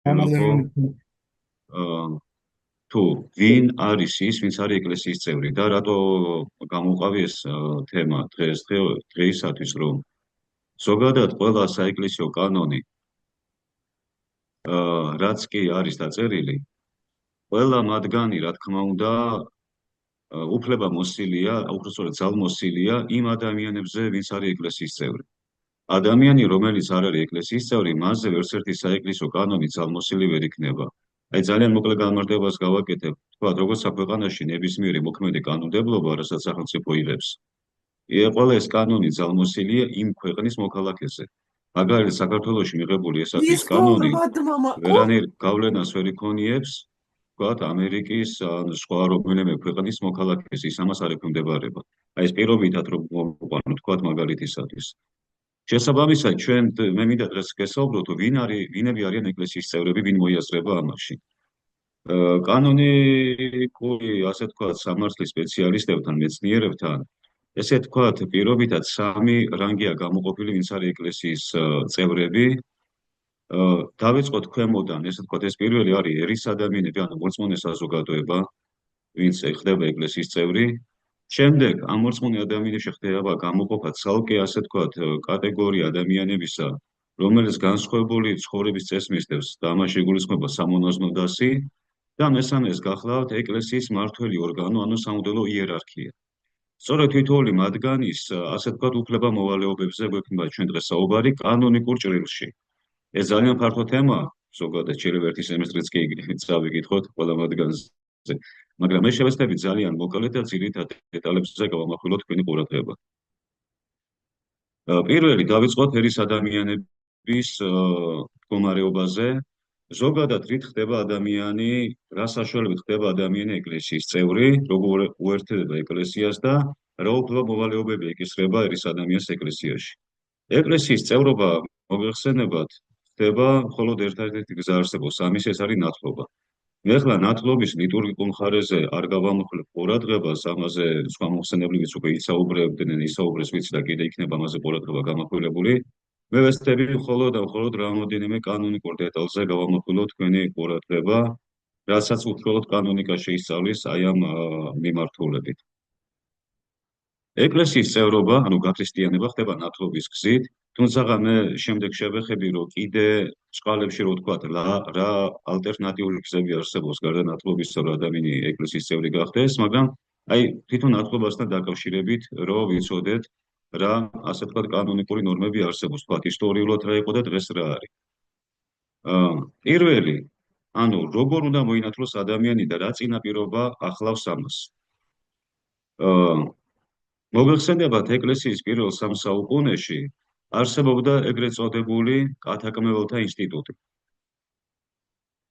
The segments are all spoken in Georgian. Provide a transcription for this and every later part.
რომ ამაზონი თუ ვინ არის ის, ვინც არის ეკლესიის წევრი და რატო გამოვყავი ეს თემა დღეისათვის, რომ ზოგადად ყველა საეკლესიო კანონი, რაც კი არის დაწერილი, ყველა მათგანი, რა თქმა უნდა, უფლება მოსილია, უпростоრად ძალმოსილია იმ ადამიანებზე, ვინც არის ეკლესიის წევრი. ადამიანი, რომელიც არ არის ეკლესიის წევრი, მასზე ვერცერთი საეკლესიო კანონი ძალმოსილი ვერ იქნება. აი ძალიან მოკლე განმარტებას გავაკეთებ, თქვა, როგორც საქვეყანაში ნებისმიერი მოქმედი კანონმდებლობა, რასაც სახელმწიფო იღებს, ყველა ეს კანონი ძალმოსილია იმ ქვეყნის მოქალაქეზე. მაგალითად, საქართველოში მიღებული ესა ის კანონი გოლმა მამა ვერანაირ გავლენას ვერ იქონიებს, თქვათ, ამერიკის ან სხვა რომელიმე ქვეყნის მოქალაქეს, ის ამას არ ექვემდებარება. აი ეს პირობითად რომ მოვყვანო, თქვათ, მაგალითისათვის. შესაბამისად, მე მინდა დღეს გესაუბროთ, ვინები არიან ეკლესიის წევრები, ვინ მოიაზრება ამაში. კანონიკური, ასე თქვათ, სამართლის სპეციალისტებთან, მეცნიერებთან, ესე თქვათ, პირობითად სამი რანგია გამოყოფილი, ვინც არის ეკლესიის წევრები. დავიწყოთ ქვემოდან, ესე თქვათ, ეს პირველი არის ერის ადამიანები, ანუ მორწმუნე საზოგადოება, ვინც ხდება ეკლესიის წევრი. შემდეგ ამ მორწმუნე ადამიანებში ხდება გამოყოფა ცალკე, ასე თქვათ, კატეგორია ადამიანებისა, რომელიც განსხვავებული ცხოვრების წესს მისდევს და ამაში იგულისხმება სამონაზვნო დასი და მესამე ეს გახლავთ ეკლესიის მმართველი ორგანო, ანუ სამღვდელო იერარქია. სწორედ თითოეული მათგანის, ასე თქვათ, უფლება მოვალეობებზე გვექნება ჩვენ დღეს საუბარი კანონიკურ ჭრილში. ეს ძალიან ფართო თემაა, ზოგადად შეიძლება ერთი სემესტრიც კი წავიკითხოთ ყველა მათგანზე, მაგრამ მე შევეცდები ძალიან მოკლედ და ძირითად დეტალებზე გავამახვილოთ თქვენი ყურადღება. პირველი დავიწყოთ ერის ადამიანების მდგომარეობაზე. ზოგადად რით ხდება ადამიანი, რა საშუალებით ხდება ადამიანი ეკლესიის წევრი, როგორ უერთდება ეკლესიას და რა უფლება მოვალეობები ეკისრება ერის ადამიანს ეკლესიაში. ეკლესიის წევრობა მოგეხსენებათ ხდება მხოლოდ ერთადერთი გზა არსებობს ამის, ეს არის ნათლობა. მე ახლა ნათლობის ლიტურგიკულ მხარეზე არ გავამოხლებ ყურადღებას, ამაზე სხვა მოხსენებლებიც უკვე ისაუბრებდნენ, ისაუბრეს ვიცი და კიდე იქნება ამაზე ყურადღება გამახვილებული. მე ვეცდები მხოლოდ და მხოლოდ რამოდენიმე კანონიკურ დეტალზე გავამახვილო თქვენი ყურადღება, რასაც უშუალოდ კანონიკა შეისწავლის აი ამ მიმართულებით. ეკლესიის წევრობა, ანუ გაქრისტიანება ხდება ნათლობის გზით, თუმცა მე შემდეგ შევეხები, რომ კიდე წყალებში რო ვთქვათ, რა ალტერნატიული გზები არსებობს გარდა ნათლობის, რომ ადამიანი ეკლესიის წევრი გახდეს, მაგრამ აი თვითონ ნათლობასთან დაკავშირებით, რომ ვიცოდეთ, რა ასე ვთქვათ, კანონიკური ნორმები არსებობს, ვთქვათ, ისტორიულად რა იყო და დღეს რა არის. პირველი, ანუ როგორ უნდა მოინათლოს ადამიანი და რა წინაპირობა ახლავს ამას. მოგეხსენებათ, ეკლესიის პირველ სამ საუკუნეში არსებობდა ეგრეთ წოდებული კათაკმეველთა ინსტიტუტი.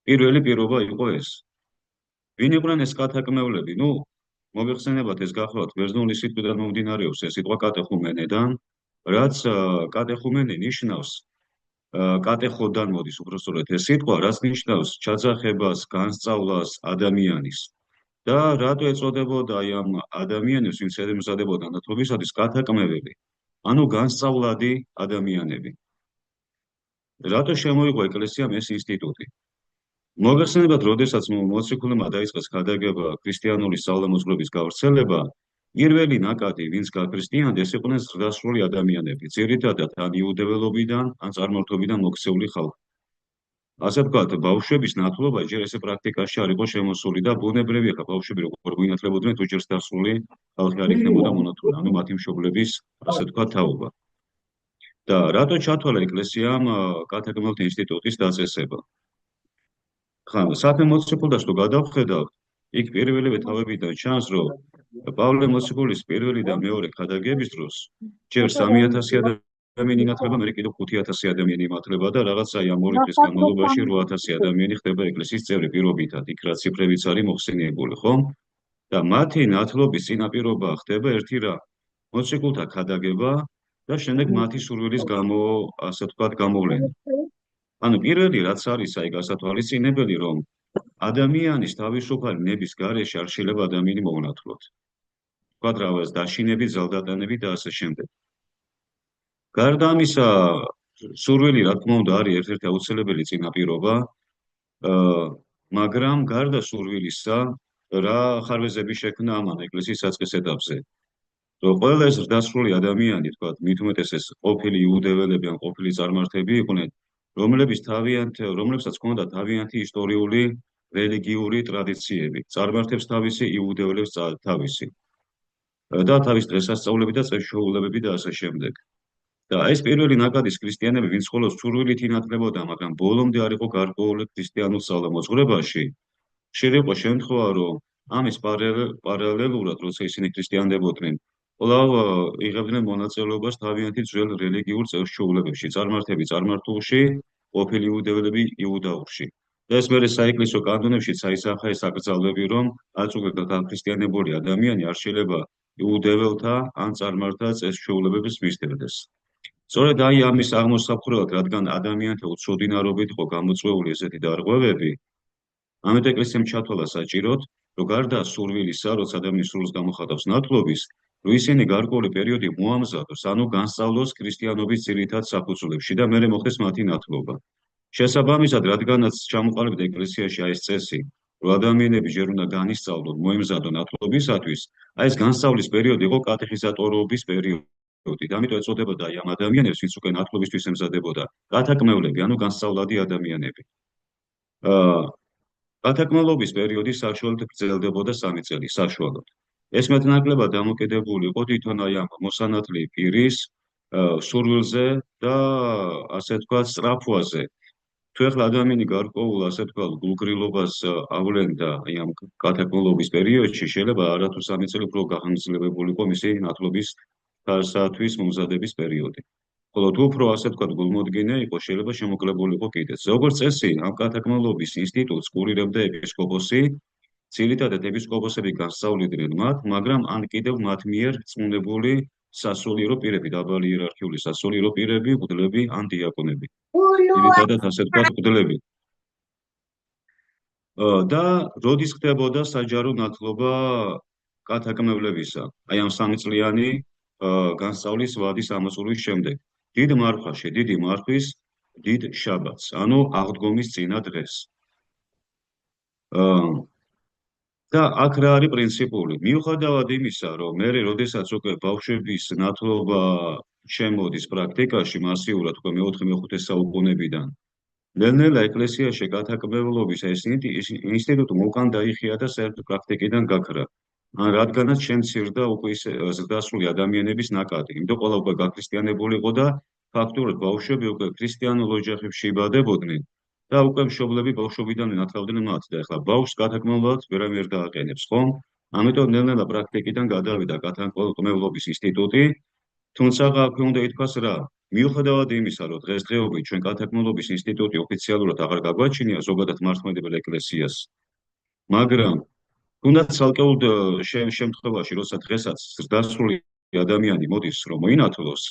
პირველი პირობა იყო ეს. ვინ იყვნენ ეს კათაკმევლები? მოგეხსენებათ, ეს გახლავთ ბერძნული სიტყვიდან მომდინარეობს ეს სიტყვა კატეხუმენედან, რაც კატეხუმენი ნიშნავს კატეხოდან მოდის უпростоრად ეს სიტყვა, რაც ნიშნავს ჩაძახებას, განსწავლას ადამიანის. და რატო ეწოდებოდა აი ამ ადამიანებს, ვინც ემზადებოდა ნათლობისათვის, კათაკმეველი, ანუ განსწავლადი ადამიანები. რატო შემოიღო ეკლესიამ ეს ინსტიტუტი? მოგეხსენებათ, როდესაც მოციქულმა დაიწყეს ქადაგება ქრისტიანული სწავლამოძღვრების გავრცელება, პირველი ნაკადი, ვინც გაქრისტიანდეს, იყვნენ ზრდასრული ადამიანები, ძირითადად ან იუდეველობიდან, ან წარმართობიდან მოქცეული ხალხი. ასე ვთქვათ, ბავშვების ნათლობა ჯერ ესე პრაქტიკაში არ იყო შემოსული და ბუნებრივია ხა ბავშვები როგორ გვინათლებოდნენ, თუ ჯერ ზრდასრული ხალხი არ იქნებოდა მონათული, ანუ მათი მშობლების, ასე ვთქვათ, თაობა. და რატო ჩათვალა ეკლესიამ კათაკმეველთა ინსტიტუტის დაწესება? ხა, საქმე მოციქულთას თუ გადავხედავ, იქ პირველივე თავებიდან ჩანს, რომ პავლე მოციქულის პირველი და მეორე ქადაგების დროს ჯერ 3000 ადამიანი ინათლება, მერე კიდევ 5000 ადამიანი იმართლება და რაღაცა ამ ორი დღის განმავლობაში 8000 ადამიანი ხდება ეკლესიის წევრი პირობითად, იქ რა ციფრებიც არის მოხსენიებული, ხო? და მათი ნათლობის წინაპირობა ხდება ერთი რა, მოციქულთა ქადაგება და შემდეგ მათი სურვილის გამო, ასე ვთქვათ, გამოვლენა. ანუ პირველი რაც არის აი გასათვალისწინებელი, რომ ადამიანის თავისუფალი ნების გარეშე არ შეიძლება ადამიანი მოუნათლოთ. ვთქვათ რაღაც დაშინებით, ზალდატანებით და ასე შემდეგ. გარდა ამისა, სურვილი, რა თქმა უნდა, არის ერთ-ერთი აუცილებელი წინაპირობა, მაგრამ გარდა სურვილისა, რა ხარვეზები შექმნა ამან ეკლესიის საწყის ეტაპზე. რომ ყველა ეს ზრდასრული ადამიანი, თქვა, მით უმეტეს ეს ყოფილი იუდეველები ან ყოფილი წარმართები იყვნენ, რომლებსაც ჰქონდათ თავიანთი ისტორიული რელიგიური ტრადიციები, წარმართებს თავისი, იუდეველებს თავისი და თავის დღესასწაულები და წესჩვეულებები და ასე შემდეგ. და ეს პირველი ნაკადის ქრისტიანები, ვინც მხოლოდ სურვილით ინათლებოდა, მაგრამ ბოლომდე არ იყო გარკვეული ქრისტიანულ სწავლამოძღვრებაში, ხშირი იყო შემთხვევა, რომ ამის პარალელურად, როცა ისინი ქრისტიანდებოდნენ, კვლავ იღებდნენ მონაწილეობას თავიანთი ძველ რელიგიურ წესჩვეულებებში, წარმართები წარმართულში, ყოფილი იუდეველები იუდაურში. და ეს მერე საეკლესიო კანონებშიც აისახა ეს აკრძალვები, რომ არც უკვე გაქრისტიანებული ადამიანი არ შეიძლება იუდეველთა ან წარმართთა წესჩვეულებებს მისდევდეს. სწორედ აი ამის აღმოსაფხვრელად, რადგან ადამიანთა უცოდინარობით იყო გამოწვეული ესეთი დარღვევები, ამიტომ ეკლესიამ ჩათვალა საჭიროდ, რომ გარდა სურვილისა, როცა ადამიანის სურვილს გამოხატავს ნათლობის, რომ ისინი გარკვეული პერიოდი მოამზადოს, ანუ განსწავლოს ქრისტიანობის ძირითად საფუძვლებში და მერე მოხდეს მათი ნათლობა. შესაბამისად, რადგანაც ჩამოყალიბდა ეკლესიაში აი ეს წესი, რომ ადამიანები ჯერ უნდა განისწავლონ, მოემზადონ ნათლობისათვის, აი ეს განსწავლის პერიოდი იყო კატეხიზატორობის პერიოდი. ამიტომ ეწოდებოდა აი ამ ადამიანებს, ვინც უკვე ნათლობისთვის ემზადებოდა, კათაკმევლები, ანუ განსწავლადი ადამიანები. კათაკმელობის პერიოდი საშუალოდ გრძელდებოდა 3 წელი, საშუალოდ. ეს მეტნაკლებად დამოკიდებული იყო თვითონ აი ამ მოსანათლი პირის სურვილზე და ასე ვთქვათ, სწრაფვაზე. თუ ეხლა ადამიანი გარკვეულ, ასე ვთქვათ, გულგრილობას ავლენდა აი ამ კათაკმელობის პერიოდში, შეიძლება არათუ 3 წელი უფრო გახანგრძლივებული იყო მისი ნათლობის სათვის მომზადების პერიოდი. ხოლო თუ უფრო ასე ვთქვათ, გულმოდგინე იყო, შეიძლება შემოკლებული იყო კიდეც. როგორც წესი, ამ კათაკმელობის ინსტიტუტს კურირებდა ეპისკოპოსი, ძირითადად ეპისკოპოსები განსწავლიდნენ მათ, მაგრამ ან კიდევ მათ მიერ წმუნებული სასულიერო პირები, დაბალი იერარქიული სასულიერო პირები, მღვდლები ან დიაკონები. ძირითადად ასე ვთქვათ, მღვდლები. და როდის ხდებოდა საჯარო ნათლობა კათაკმევლებისა? აი ამ 3 წლიანი განსწავლის ვადის ამოწურვის შემდეგ. დიდ მარხვაში, დიდი მარხვის, დიდ შაბათს, ანუ აღდგომის წინა დღეს. და აქ რა არის პრინციპული? მიუხედავად იმისა, რომ მე როდესაც უკვე ბავშვების ნათლობა შემოდის პრაქტიკაში მასიურად უკვე მე-4-მე-5 საუკუნეებიდან, ნელ-ნელა ეკლესიაში კათაკმევლობის ეს ინსტიტუტი უკან დაიხია და საერთოდ პრაქტიკიდან გაქრა. რადგანაც შემცირდა უკვე ის ზრდასრული ადამიანების ნაკადი. იმიტომ ყველა უკვე გაქრისტიანებული იყო და ფაქტურად ბავშვები უკვე ქრისტიანულ ოჯახებში იბადებოდნენ და უკვე მშობლები ბავშვობიდანვე ნათლავდნენ მათ და ეხლა ბავშვს კათაკმევლად ვერავინ დააყენებს, ხო? ამიტომ ნელ-ნელა პრაქტიკიდან გადავიდა კათაკმევლობის ინსტიტუტი, თუმცა აქვე უნდა ითქვას რა, მიუხედავად იმისა, რომ დღესდღეობით ჩვენ კათაკმევლობის ინსტიტუტი ოფიციალურად აღარ გაგვაჩნია ზოგადად მართლმადიდებელ ეკლესიას, მაგრამ თუნდაც ცალკეულ შემთხვევაში, როცა დღესაც ზრდასრული ადამიანი მოდის რომ მოინათლოს,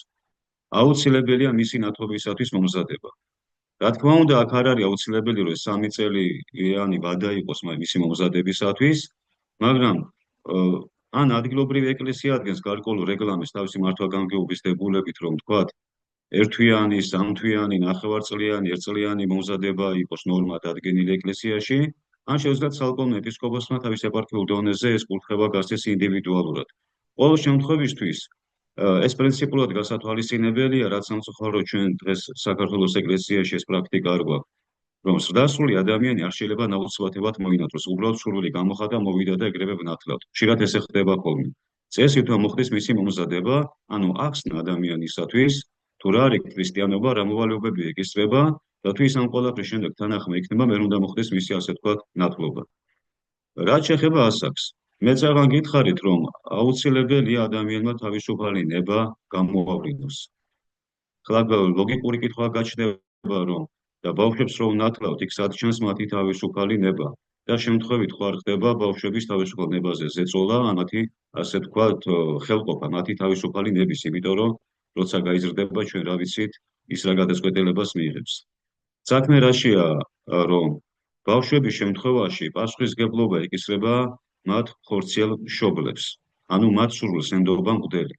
აუცილებელია მისი ნათლობისათვის მომზადება. რა თქმა უნდა, აქ არ არის აუცილებელი, რომ 3 წელიანი ვადა იყოს მისი მომზადებისათვის, მაგრამ ან ადგილობრივი ეკლესია ადგენს გარკვეულ რეგლამენტს თავისი მართვა-გამგეობის დებულებით, რომ თქვათ, ერთთვიანი, სამთვიანი, ნახევარწლიანი, ერთწლიანი მომზადება იყოს ნორმა დადგენილი ეკლესიაში, ან შეუძლია ცალკეულ ეპისკოპოსმა თავის ეპარქიულ დონეზე ეს კურთხევა გასცეს ინდივიდუალურად. ყოველ შემთხვევისთვის ეს პრინციპულად გასათვალისწინებელია, რაც სამწუხაროდ ჩვენ დღეს საქართველოს ეკლესიაში ეს პრაქტიკა არ გვაქვს, რომ ზრდასრული ადამიანი არ შეიძლება ნაუცბათებლად მოინათლოს, უბრალოდ სურვილი გამოხატა, მოვიდა და ეგრევე ვნათლავთ. ხშირად ესე ხდება ხოლმე. წესი თუ მოხდეს მისი მომზადება, ანუ ახსნა ადამიანისათვის, თუ რა არის ქრისტიანობა, რა მოვალეობები ეკისრება და თუ ის ამ ყველაფრის შემდეგ თანახმა იქნება, მე უნდა მოხდეს მისი ასე ვთქვათ ნათლობა. რაც შეეხება ასაკს, მე წაღან გითხარით, რომ აუცილებელია ადამიანმა თავისუფალი ნება გამოავლინოს. ხლა ლოგიკური კითხვა გაჩნდება, რომ და ბავშვებს რომ ნათლავთ, იქ საჩანს მათი თავისუფალი ნება და შემთხვევით ხო არ ხდება ბავშვების თავისუფალ ნებაზე ზეწოლა, მათი ასე ვთქვათ ხელყოფა, მათი თავისუფალი ნების, იმიტომ რომ როცა გაიზრდება ჩვენ რა ვიცით, ის რა გადაწყვეტილებას მიიღებს. საქმე რაშია, რომ ბავშვების შემთხვევაში პასუხისმგებლობა ეკისრება მათ ხორციელ მშობლებს, ანუ მათ სურვილს ენდობა მღვდელი.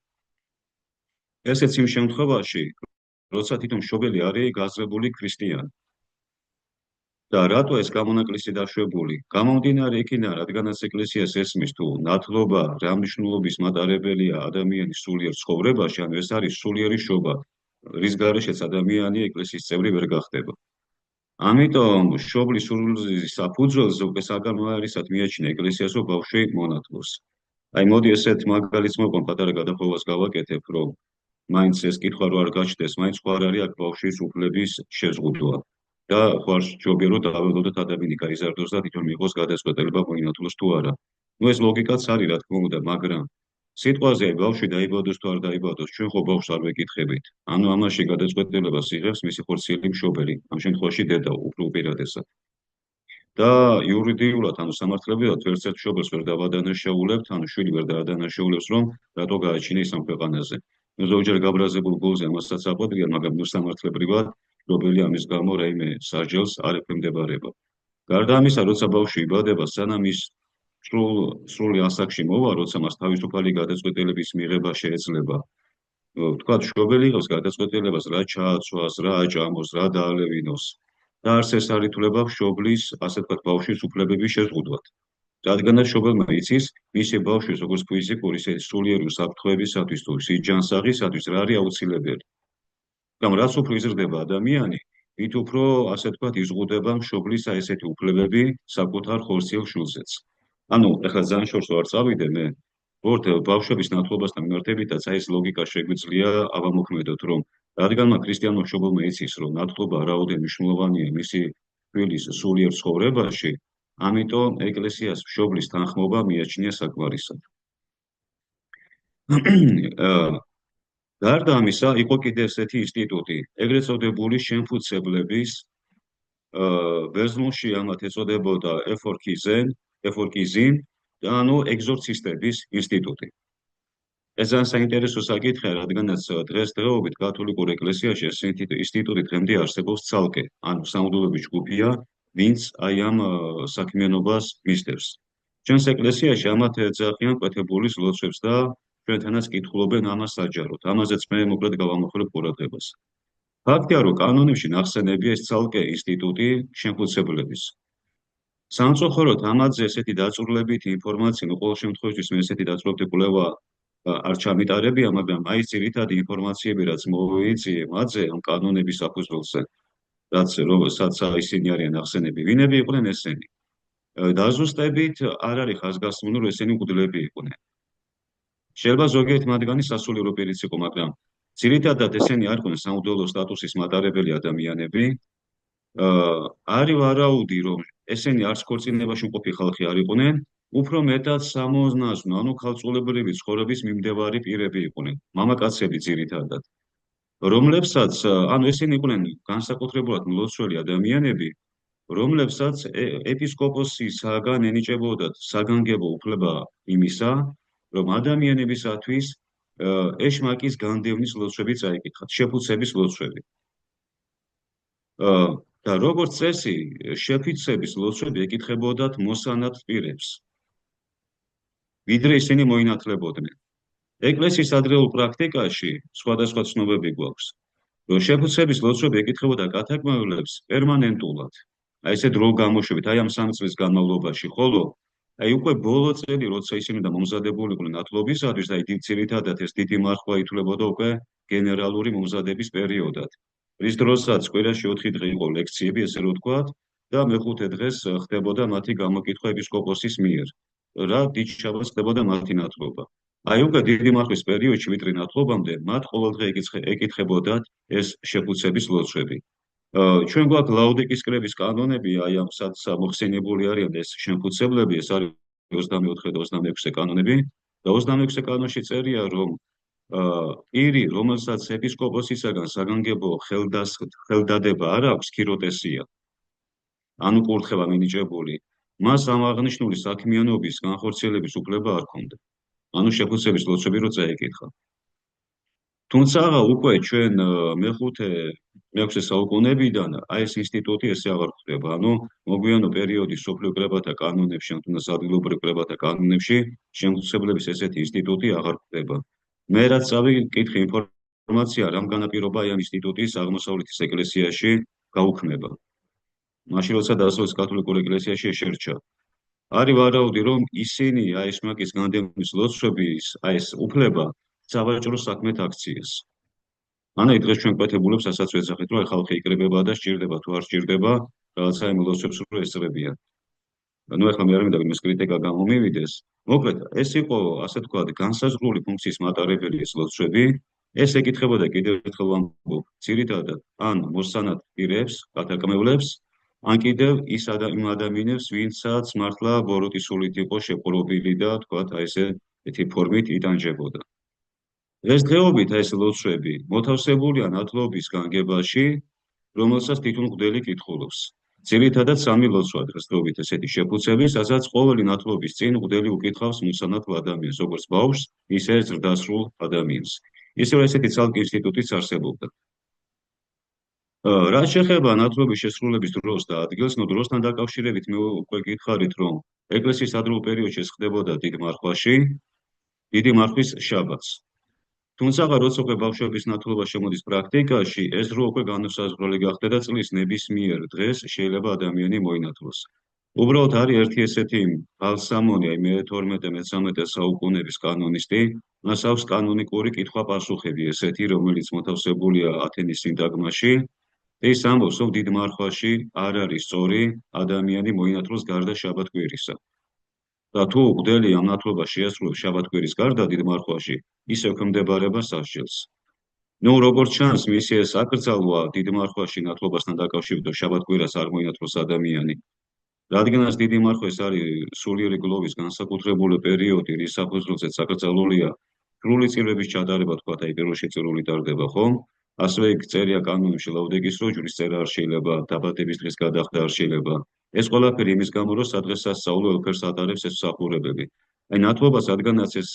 ესეც იმ შემთხვევაში, როცა თვითონ მშობელი არის გაზრებული ქრისტიანი. და რატო ეს გამონაკლისი დაშვებული? გამომდინარე იქიდან, რადგანაც ეკლესიას ესმის თუ ნათლობა რა მნიშვნელობის მატარებელია ადამიანის სულიერ ცხოვრებაში, ანუ ეს არის სულიერი შობა, რის გარეშეც ადამიანი ეკლესიის წევრი ვერ გახდება. ამიტომ შობლის სულზის საფუძველზე უკვე საგანმანათლებლად მიაჩნია ეკლესიას, რომ ბავშვი მონათლოს. აი მოდი ესეთ მაგალითს მოვყო, პატარა გადახოვას გავაკეთებ, რომ მაინც ეს კითხვა რო არ გაჩნდეს, მაინც ხო არ არის აქ ბავშვის უფლების შეზღუდვა. და ხო არ ჯობია რომ დაველოდოთ ადამიანი გაიზარდოს და თვითონ მიიღოს გადაწყვეტილება მოინათლოს თუ არა. ნუ ეს ლოგიკაც არის რა თქმა უნდა, მაგრამ სიტყვაზე ბავშვი დაიბადოს თუ არ დაიბადოს, ჩვენ ხო ბავშვს არ ვეკითხებით. ანუ ამაში გადაწყვეტილებას იღებს მისი ხორციელი მშობელი, ამ შემთხვევაში დედა უფრო უპირატესად. და იურიდიულად, ანუ სამართლებრივად ვერცერთ მშობელს ვერ დავადანაშაულებთ, ანუ შვილი ვერ დაადანაშაულებს, რომ რატო გააჩინა ის ამ ქვეყანაზე. ნუ ზოგჯერ გაბრაზებულ გულზე ამასაც აყვადგიან, მაგრამ ნუ სამართლებრივად მშობელი ამის გამო რაიმე სასჯელს არ ექვემდებარება. გარდა ამისა, როცა ბავშვი იბადება, სანამ ის სრული ასაკში მოვა, როცა მას თავისუფალი გადაწყვეტილების მიღება შეეძლება, თქვა მშობელი იღებს გადაწყვეტილებას რა ჩააცვას, რა აჭამოს, რა დაალევინოს. და არც ეს არ ითვლება მშობლის, ასე ვთქვათ, ბავშვის უფლებების შეზღუდვად. რადგანაც მშობელმა იცის, მისი ბავშვის როგორც ფიზიკური, ისე სულიერი უსაფრთხოებისათვის თუ სიჯანსაღისათვის რა არის აუცილებელი. მაგრამ რაც უფრო იზრდება ადამიანი, მით უფრო, ასე ვთქვათ, იზღუდება მშობლის აი ესეთი უფლებები საკუთარ ხორციელ შვილზეც. ანუ ეხლა ძალიან შორს ვარ წავიდე მე, ვორთ ბავშვების ნათლობასთან მიმართებითაც აი ეს ლოგიკა შეგვიძლია ავამოქმედოთ, რომ რადგანმა ქრისტიანმა მშობელმა იცის, რომ ნათლობა რაოდენ მნიშვნელოვანია მისი შვილის სულიერ ცხოვრებაში, ამიტომ ეკლესიას მშობლის თანხმობა მიაჩნია საკმარისად. გარდა ამისა, იყო კიდევ ესეთი ინსტიტუტი, ეგრეთ წოდებული შემფუცებლების, ბერძნულში ამათ ეწოდებოდა ეფორკიზინ, და ანუ ეგზორცისტების ინსტიტუტი. ეს ძალიან საინტერესო საკითხია, რადგანაც დღესდღეობით კათოლიკურ ეკლესიაში ეს ინსტიტუტი დღემდე არსებობს ცალკე, ანუ სამღვდელოების ჯგუფია, ვინც აი ამ საქმიანობას მისდევს. ჩვენს ეკლესიაში ამათ ეძახიან კვეთებულის ლოცვებს და ჩვენთანაც კითხულობენ ამას საჯაროდ. ამაზეც მე მოკლედ გავამახვილებ ყურადღებას. ფაქტია, რომ კანონებში ნახსენებია ეს ცალკე ინსტიტუტი შემფუცებლების. სამწუხაროდ ამაზე ესეთი დაწვრილებითი ინფორმაცია, ნუ ყოველ შემთხვევაში მე ესეთი დაწვრილებითი კვლევა არ ჩამიტარებია, მაგრამ აი ძირითადი ინფორმაციები, რაც მოვიძიე მათზე ამ კანონების საფუძველზე, რასაც ისინი არიან ახსენები, ვინები იყვნენ ესენი. დაზუსტებით არ არის ხაზგასმული, რომ ესენი მღვდლები იყვნენ. შეიძლება ზოგიერთ მათგანი სასულიერო პირიც იყო, მაგრამ ძირითადად ესენი არ იყვნენ სამღვდელო სტატუსის მატარებელი ადამიანები. არის ვარაუდი, რომ ესენი არც ქორწინებაში მყოფი ხალხი არ იყვნენ, უფრო მეტად სამონაზვნო, ანუ ქალწულებრივი ცხოვრების მიმდევარი პირები იყვნენ, მამაკაცები ძირითადად, რომლებსაც, ანუ ესენი იყვნენ განსაკუთრებულად მლოცველი ადამიანები, რომლებსაც ეპისკოპოსისაგან ენიჭებოდათ საგანგებო უფლება იმისა, რომ ადამიანებისათვის ეშმაკის განდევნის ლოცვები წაიკითხათ, შეფუცების ლოცვები. და როგორც წესი, შეფიცების ლოცვები ეკითხებოდათ მოსანათ პირებს, ვიდრე ისინი მოინათლებოდნენ. ეკლესიის ადრეულ პრაქტიკაში სხვადასხვა ცნობები გვაქვს, რომ შეფუცების ლოცვები ეკითხებოდა კათალიკეებს პერმანენტულად, აი ესე დრო გამოშვებით, აი ამ 3 წლის განმავლობაში, ხოლო აი უკვე ბოლო წელი, როცა ისინი და მომზადებულიყვნენ ნათლობისათვის, აი ძირითადად ეს დიდი მარხვა ითვლებოდა უკვე გენერალური მომზადების პერიოდად. რის დროსაც კვირაში 4 დღე იყო ლექციები, ესე რომ ვთქვათ, და მეხუთე დღეს ხდებოდა მათი გამოკითხვა ეპისკოპოსის მიერ, რა დიდშაბათს ხდებოდა მათი ნათლობა. აი უკვე დიდი მარხვის პერიოდში, ვიდრე ნათლობამდე, მათ ყოველდღე ეკითხებოდათ ეს შეფუცების ლოცვები. ჩვენ გვაქვს ლაუდიკის კრების კანონები, აი ამ სადაც მოხსენიებული არიან ეს შემფუცებლები, ეს არის 24 და 26 კანონები, და 26 კანონში წერია, რომ პირი, რომელსაც ეპისკოპოსისაგან საგანგებო ხელდადება არ აქვს, ქიროტესია, ანუ კურთხევა მინიჭებული, მას ამ აღნიშნული საქმიანობის განხორციელების უფლება არ ჰქონდა. ანუ შეფუცების ლოცვები რო წაეკითხა. თუმცა უკვე ჩვენ მე-6 საუკუნეებიდან აი ეს ინსტიტუტი ესე აღარ ხდება. ანუ მოგვიანო პერიოდის სოფლიო კრებათა კანონებში, ან თუნდაც ადგილობრივ კრებათა კანონებში შემფუცებლების ესეთი ინსტიტუტი აღარ ხდება. მე რაც წავიკითხე ინფორმაცია, რამ განაპირობა აი ამ ინსტიტუტის აღმოსავლეთის ეკლესიაში გაუქმება. მაშინ როცა დასავლეთ კათოლიკურ ეკლესიაში შერჩა. არის ვარაუდი, რომ ისინი აი ეს მაკის განდევნის ლოცვების აი ეს უფლება სავაჭრო საქმეთ აქციეს. ანუ დღეს ჩვენ კვეთებულებს ასაც ვეძახით, რომ აი ხალხი იკრებება და სჭირდება თუ არ სჭირდება რაღაცა იმ ლოცვებს რომ ესწრებიან. ну ეხლა მე არ მინდა იმის კრიტიკა გამომივიდეს. მოკლედ, ეს იყო ასე თქვა განსაზღვრული ფუნქციის მატარებელი ეს ლოცვები. ეს ეკითხებოდა კიდევ ერთხელ ვამბობ, ძირითადად ან მოსანად პირებს, კათალიკევლებს, ან კიდევ იმ ადამიანებს, ვინცაც მართლა ბოროტის სულით იყო შეპყრობილი და თქვა აი ესეთი ფორმით იტანჯებოდა. დღესდღეობით ეს ლოცვები მოთავსებულია ნათლობის განგებაში, რომელსაც თვითონ მღვდელი კითხულობს. ძირითადად სამი ლოცვა დღესდღეობით ესეთი შეფუცები, სადაც ყოველი ნათლობის წინ მღვდელი უკითხავს მოსანათლ ადამიანს, როგორც ბავშვს, ისე ზრდასრულ ადამიანს. ისევ ესეთი ცალკე ინსტიტუტიც არსებობდა. რაც შეეხება ნათლობის შესრულების დროს და ადგილს, ნუ დროსთან დაკავშირებით მე უკვე გითხარით, რომ ეკლესიის ადრეულ პერიოდში ეს ხდებოდა დიდ მარხვაში, დიდი მარხვის შაბათს. თუმცა როცა უკვე ბავშვების ნათლობა შემოდის პრაქტიკაში, ეს დრო უკვე განუსაზღვრელი გახდა და წლის ნებისმიერ დღეს შეიძლება ადამიანი მოინათლოს. უბრალოდ არის ერთი ესეთი ბალსამონი, აი მე-12-მე-13 საუკუნეების კანონისტი, მას აქვს კანონიკური კითხვა-პასუხები ესეთი, რომელიც მოთავსებულია ათენის სინტაგმაში. ის ამბობს, რომ დიდ მარხვაში არ არის სწორი ადამიანი მოინათლოს გარდა შაბათ-კვირისა. და თუ მღვდელი ამ ნათლობას შეასრულებს შაბათ-კვირის გარდა დიდ მარხვაში, ის ექვემდებარება სასჯელს. ნუ როგორც ჩანს, მისი ეს აკრძალვა დიდ მარხვაში ნათლობასთან დაკავშირებით, რომ შაბათ-კვირას არ მოინათლოს ადამიანი. რადგანაც დიდი მარხვა ეს არის სულიერი გლოვის განსაკუთრებული პერიოდი, რის საფუძველზეც აკრძალულია სრული წირვების ჩატარება, თქვა და პირველში წირული ტარდება, ხომ? ასევე იქ წერია კანონებში ლაუდეკის როჯუნის წერა არ შეიძლება, დაბადების დღის გადახდა არ შეიძლება. ეს ყველაფერი იმის გამო, რომ სადღესასწაულო ელფერს ატარებს ეს მსახურებელი. აი ნათლობას, რადგანაც ეს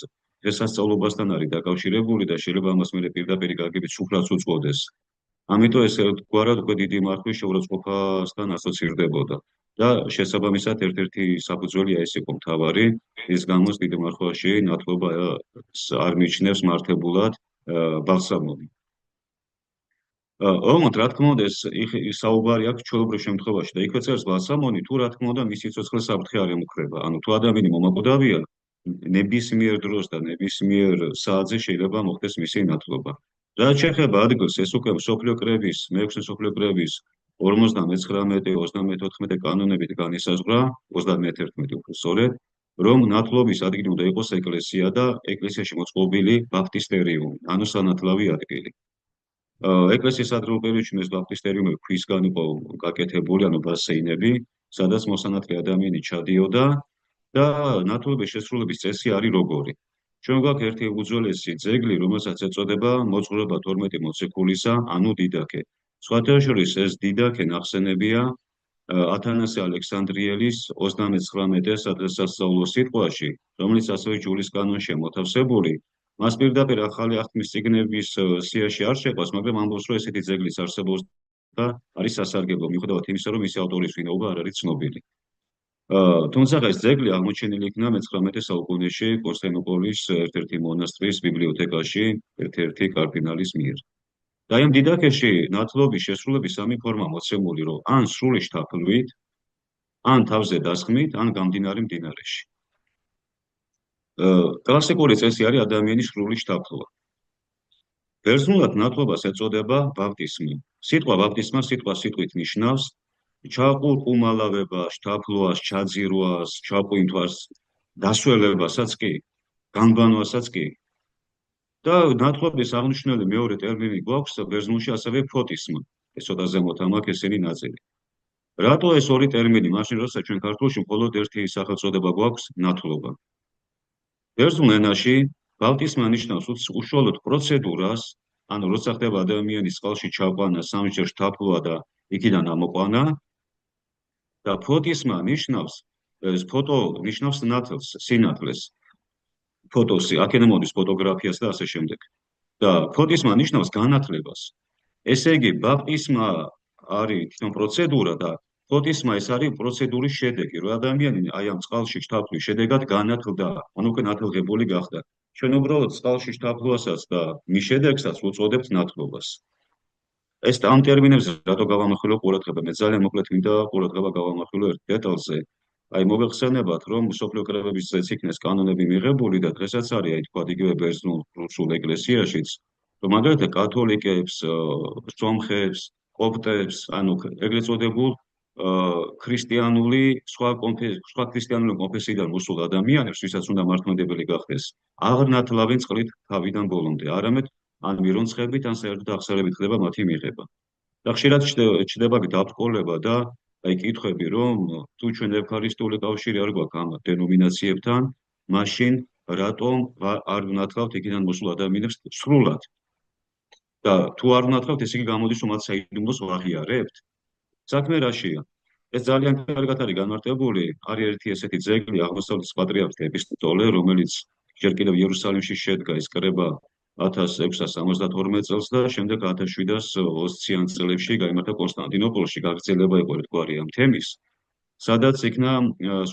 დღესასწაულობასთან არის დაკავშირებული და შეიძლება ამას მე პირდაპირ გაგებით სუფრაც უწოდეს. ამიტომ ეს ერთგვარად უკვე დიდი მარხვის შეურაცხყოფასთან ასოცირდებოდა. და შესაბამისად ერთ-ერთი საფუძველი ეს იყო მთავარი, ის გამოც დიდი მარხვაში ნათლობა არ მიიჩნევს მართებულად ბალსამონი. ოღონდ რა თქმა უნდა ეს საუბარი აქვს ჩვეულებრივ შემთხვევაში და იქვე წერს ბალსამონი თუ რა თქმა უნდა მის სიცოცხლე საფრთხე არ ემუქრება. ანუ თუ ადამიანი მომაკვდავია, ნებისმიერ დროს და ნებისმიერ საათზე შეიძლება მოხდეს მისი ნათლობა. რაც შეეხება ადგილს, ეს უკვე მსოფლიო კრების, მე-6 მსოფლიო კრების 59-34 კანონებით განისაზღვრა, 31 უფრო სწორედ, რომ ნათლობის ადგილი უნდა იყოს ეკლესია და ეკლესიაში მოწყობილი ბაპტისტერიუმი, ანუ სანათლავი ადგილი. ეკლესიის ადრეულ პერიოდში ეს ბაპტისტერიუმი ქვისგან იყო გაკეთებული, ანუ ბასეინები, სადაც მოსანათლე ადამიანი ჩადიოდა და ნათლობის შესრულების წესი არის როგორი. ჩვენ გვაქვს ერთი უძველესი ძეგლი, რომელსაც ეწოდება მოძღვრება 12 მოციქულისა, ანუ დიდაქე. სხვათა შორის ეს დიდაქე ნახსენებია ათანასე ალექსანდრიელის 39 სადღესასწაულო სიტყვაში, რომელიც ასევე ჯულის კანონშია მოთავსებული. მას პირდაპირ ახალი აღთქმის წიგნების სიაში არ შეყვას, მაგრამ ამბობს, რომ ესეთი ძეგლის არსებობს და არის სასარგებლო, მიუხედავად იმისა, რომ მისი ავტორის ვინაობა არ არის ცნობილი. თუმცა ეს ძეგლი აღმოჩენილი იქნა მე-19 საუკუნეში კონსტანტინოპოლის ერთ-ერთი მონასტრის ბიბლიოთეკაში, ერთ-ერთი კარდინალის მიერ. და იმ დიდაქეში ნათლობის შესრულების სამი ფორმა მოცემული, რომ ან სრული შთაფლვით, ან თავზე დასხმით, ან გამდინარე მდინარეში. კლასიკური წესი არის ადამიანის სრული შთაფლვა. ბერძნულად ნათლობას ეწოდება ბაპტისმი. სიტყვა ბაპტისმა სიტყვით ნიშნავს ჩაყურყუმალავებას, შთაფლვას, ჩაძირვას, ჩაყუინთვას, დასველებასაც კი, განბანვასაც კი. და ნათლობის აღნიშნული მეორე ტერმინი გვაქვს ბერძნულში ასევე ფოტისმა. ეს ცოტა ზემოთ ამაქვს ესენი ნაწილი. რატო ეს ორი ტერმინი? მაშინ როცა ჩვენ ქართულში მხოლოდ ერთი სახელწოდება გვაქვს ნათლობა. ბერძნულ ენაში ბაპტისმა ნიშნავს უშუალოდ პროცედურას, ანუ როცა ხდება ადამიანის წყალში ჩაყვანა, სამჯერ შთაფლვა და იქიდან ამოყვანა და ფოტისმა ნიშნავს ფოტო ნიშნავს ნათლს, სინათლეს. ფოტოსი, აქედან მოდის ფოტოგრაფიას და ასე შემდეგ. და ფოტისმა ნიშნავს განათლებას. ესე იგი, ბაპტისმა არის თვითონ პროცედურა და ფოტისმა ეს არის პროცედურის შედეგი, რომ ადამიანი აი ამ წყალში შთაფლვის შედეგად განათლდა, ანუ უკვე ნათლღებული გახდა. ჩვენ უბრალოდ წყალში შთაფლვასაც და მის შედეგსაც უწოდებთ ნათლობას. ეს ამ ტერმინებზე რატო გავამახვილო ყურადღება? მე ძალიან მოკლედ მინდა ყურადღება გავამახვილო ერთ დეტალზე. აი მოგეხსენებათ, რომ მსოფლიო კრებების წესით იქნეს კანონები მიღებული და დღესაც არის, აი თქვა იგივე ბერძნულ რუსულ ეკლესიაშიც, რომ მაგალითად კათოლიკებს, სომხებს, კოპტებს, ანუ ეგრეთ წოდებულ ქრისტიანული სხვა ქრისტიანული კონფესიიდან მოსულ ადამიანებს, ვისაც უნდა მართლმადიდებელი გახდეს, აღარ ნათლავენ წყლით თავიდან ბოლომდე, არამედ ან მირონცხებით, ან საერთოდ აღსარებით ხდება მათი მიღება. და ხშირად ჩნდება დაბრკოლება და აი კითხვები, რომ თუ ჩვენ ევქარისტიული კავშირი არ გვაქვს ამ დენომინაციებთან, მაშინ რატომ არ ვნათლავთ იქიდან მოსულ ადამიანებს სრულად? და თუ არ ვნათლავთ, ესე იგი გამოდის, რომ მათ საიდუმლოს ვაღიარებთ? საქმე რაშია? ეს ძალიან კარგად არის განმარტებული. არის ერთი ესეთი ძეგლი, აღმოსავლეთის პატრიარქის ეპისტოლე, რომელიც ჯერ კიდევ იერუსალიმში შედგა, ის კრება 1672 წელს და შემდეგ 1720-იან წლებში გაიმართა კონსტანტინოპოლში, გაგრძელება იყო ერთგვარი ამ თემის, სადაც იქნა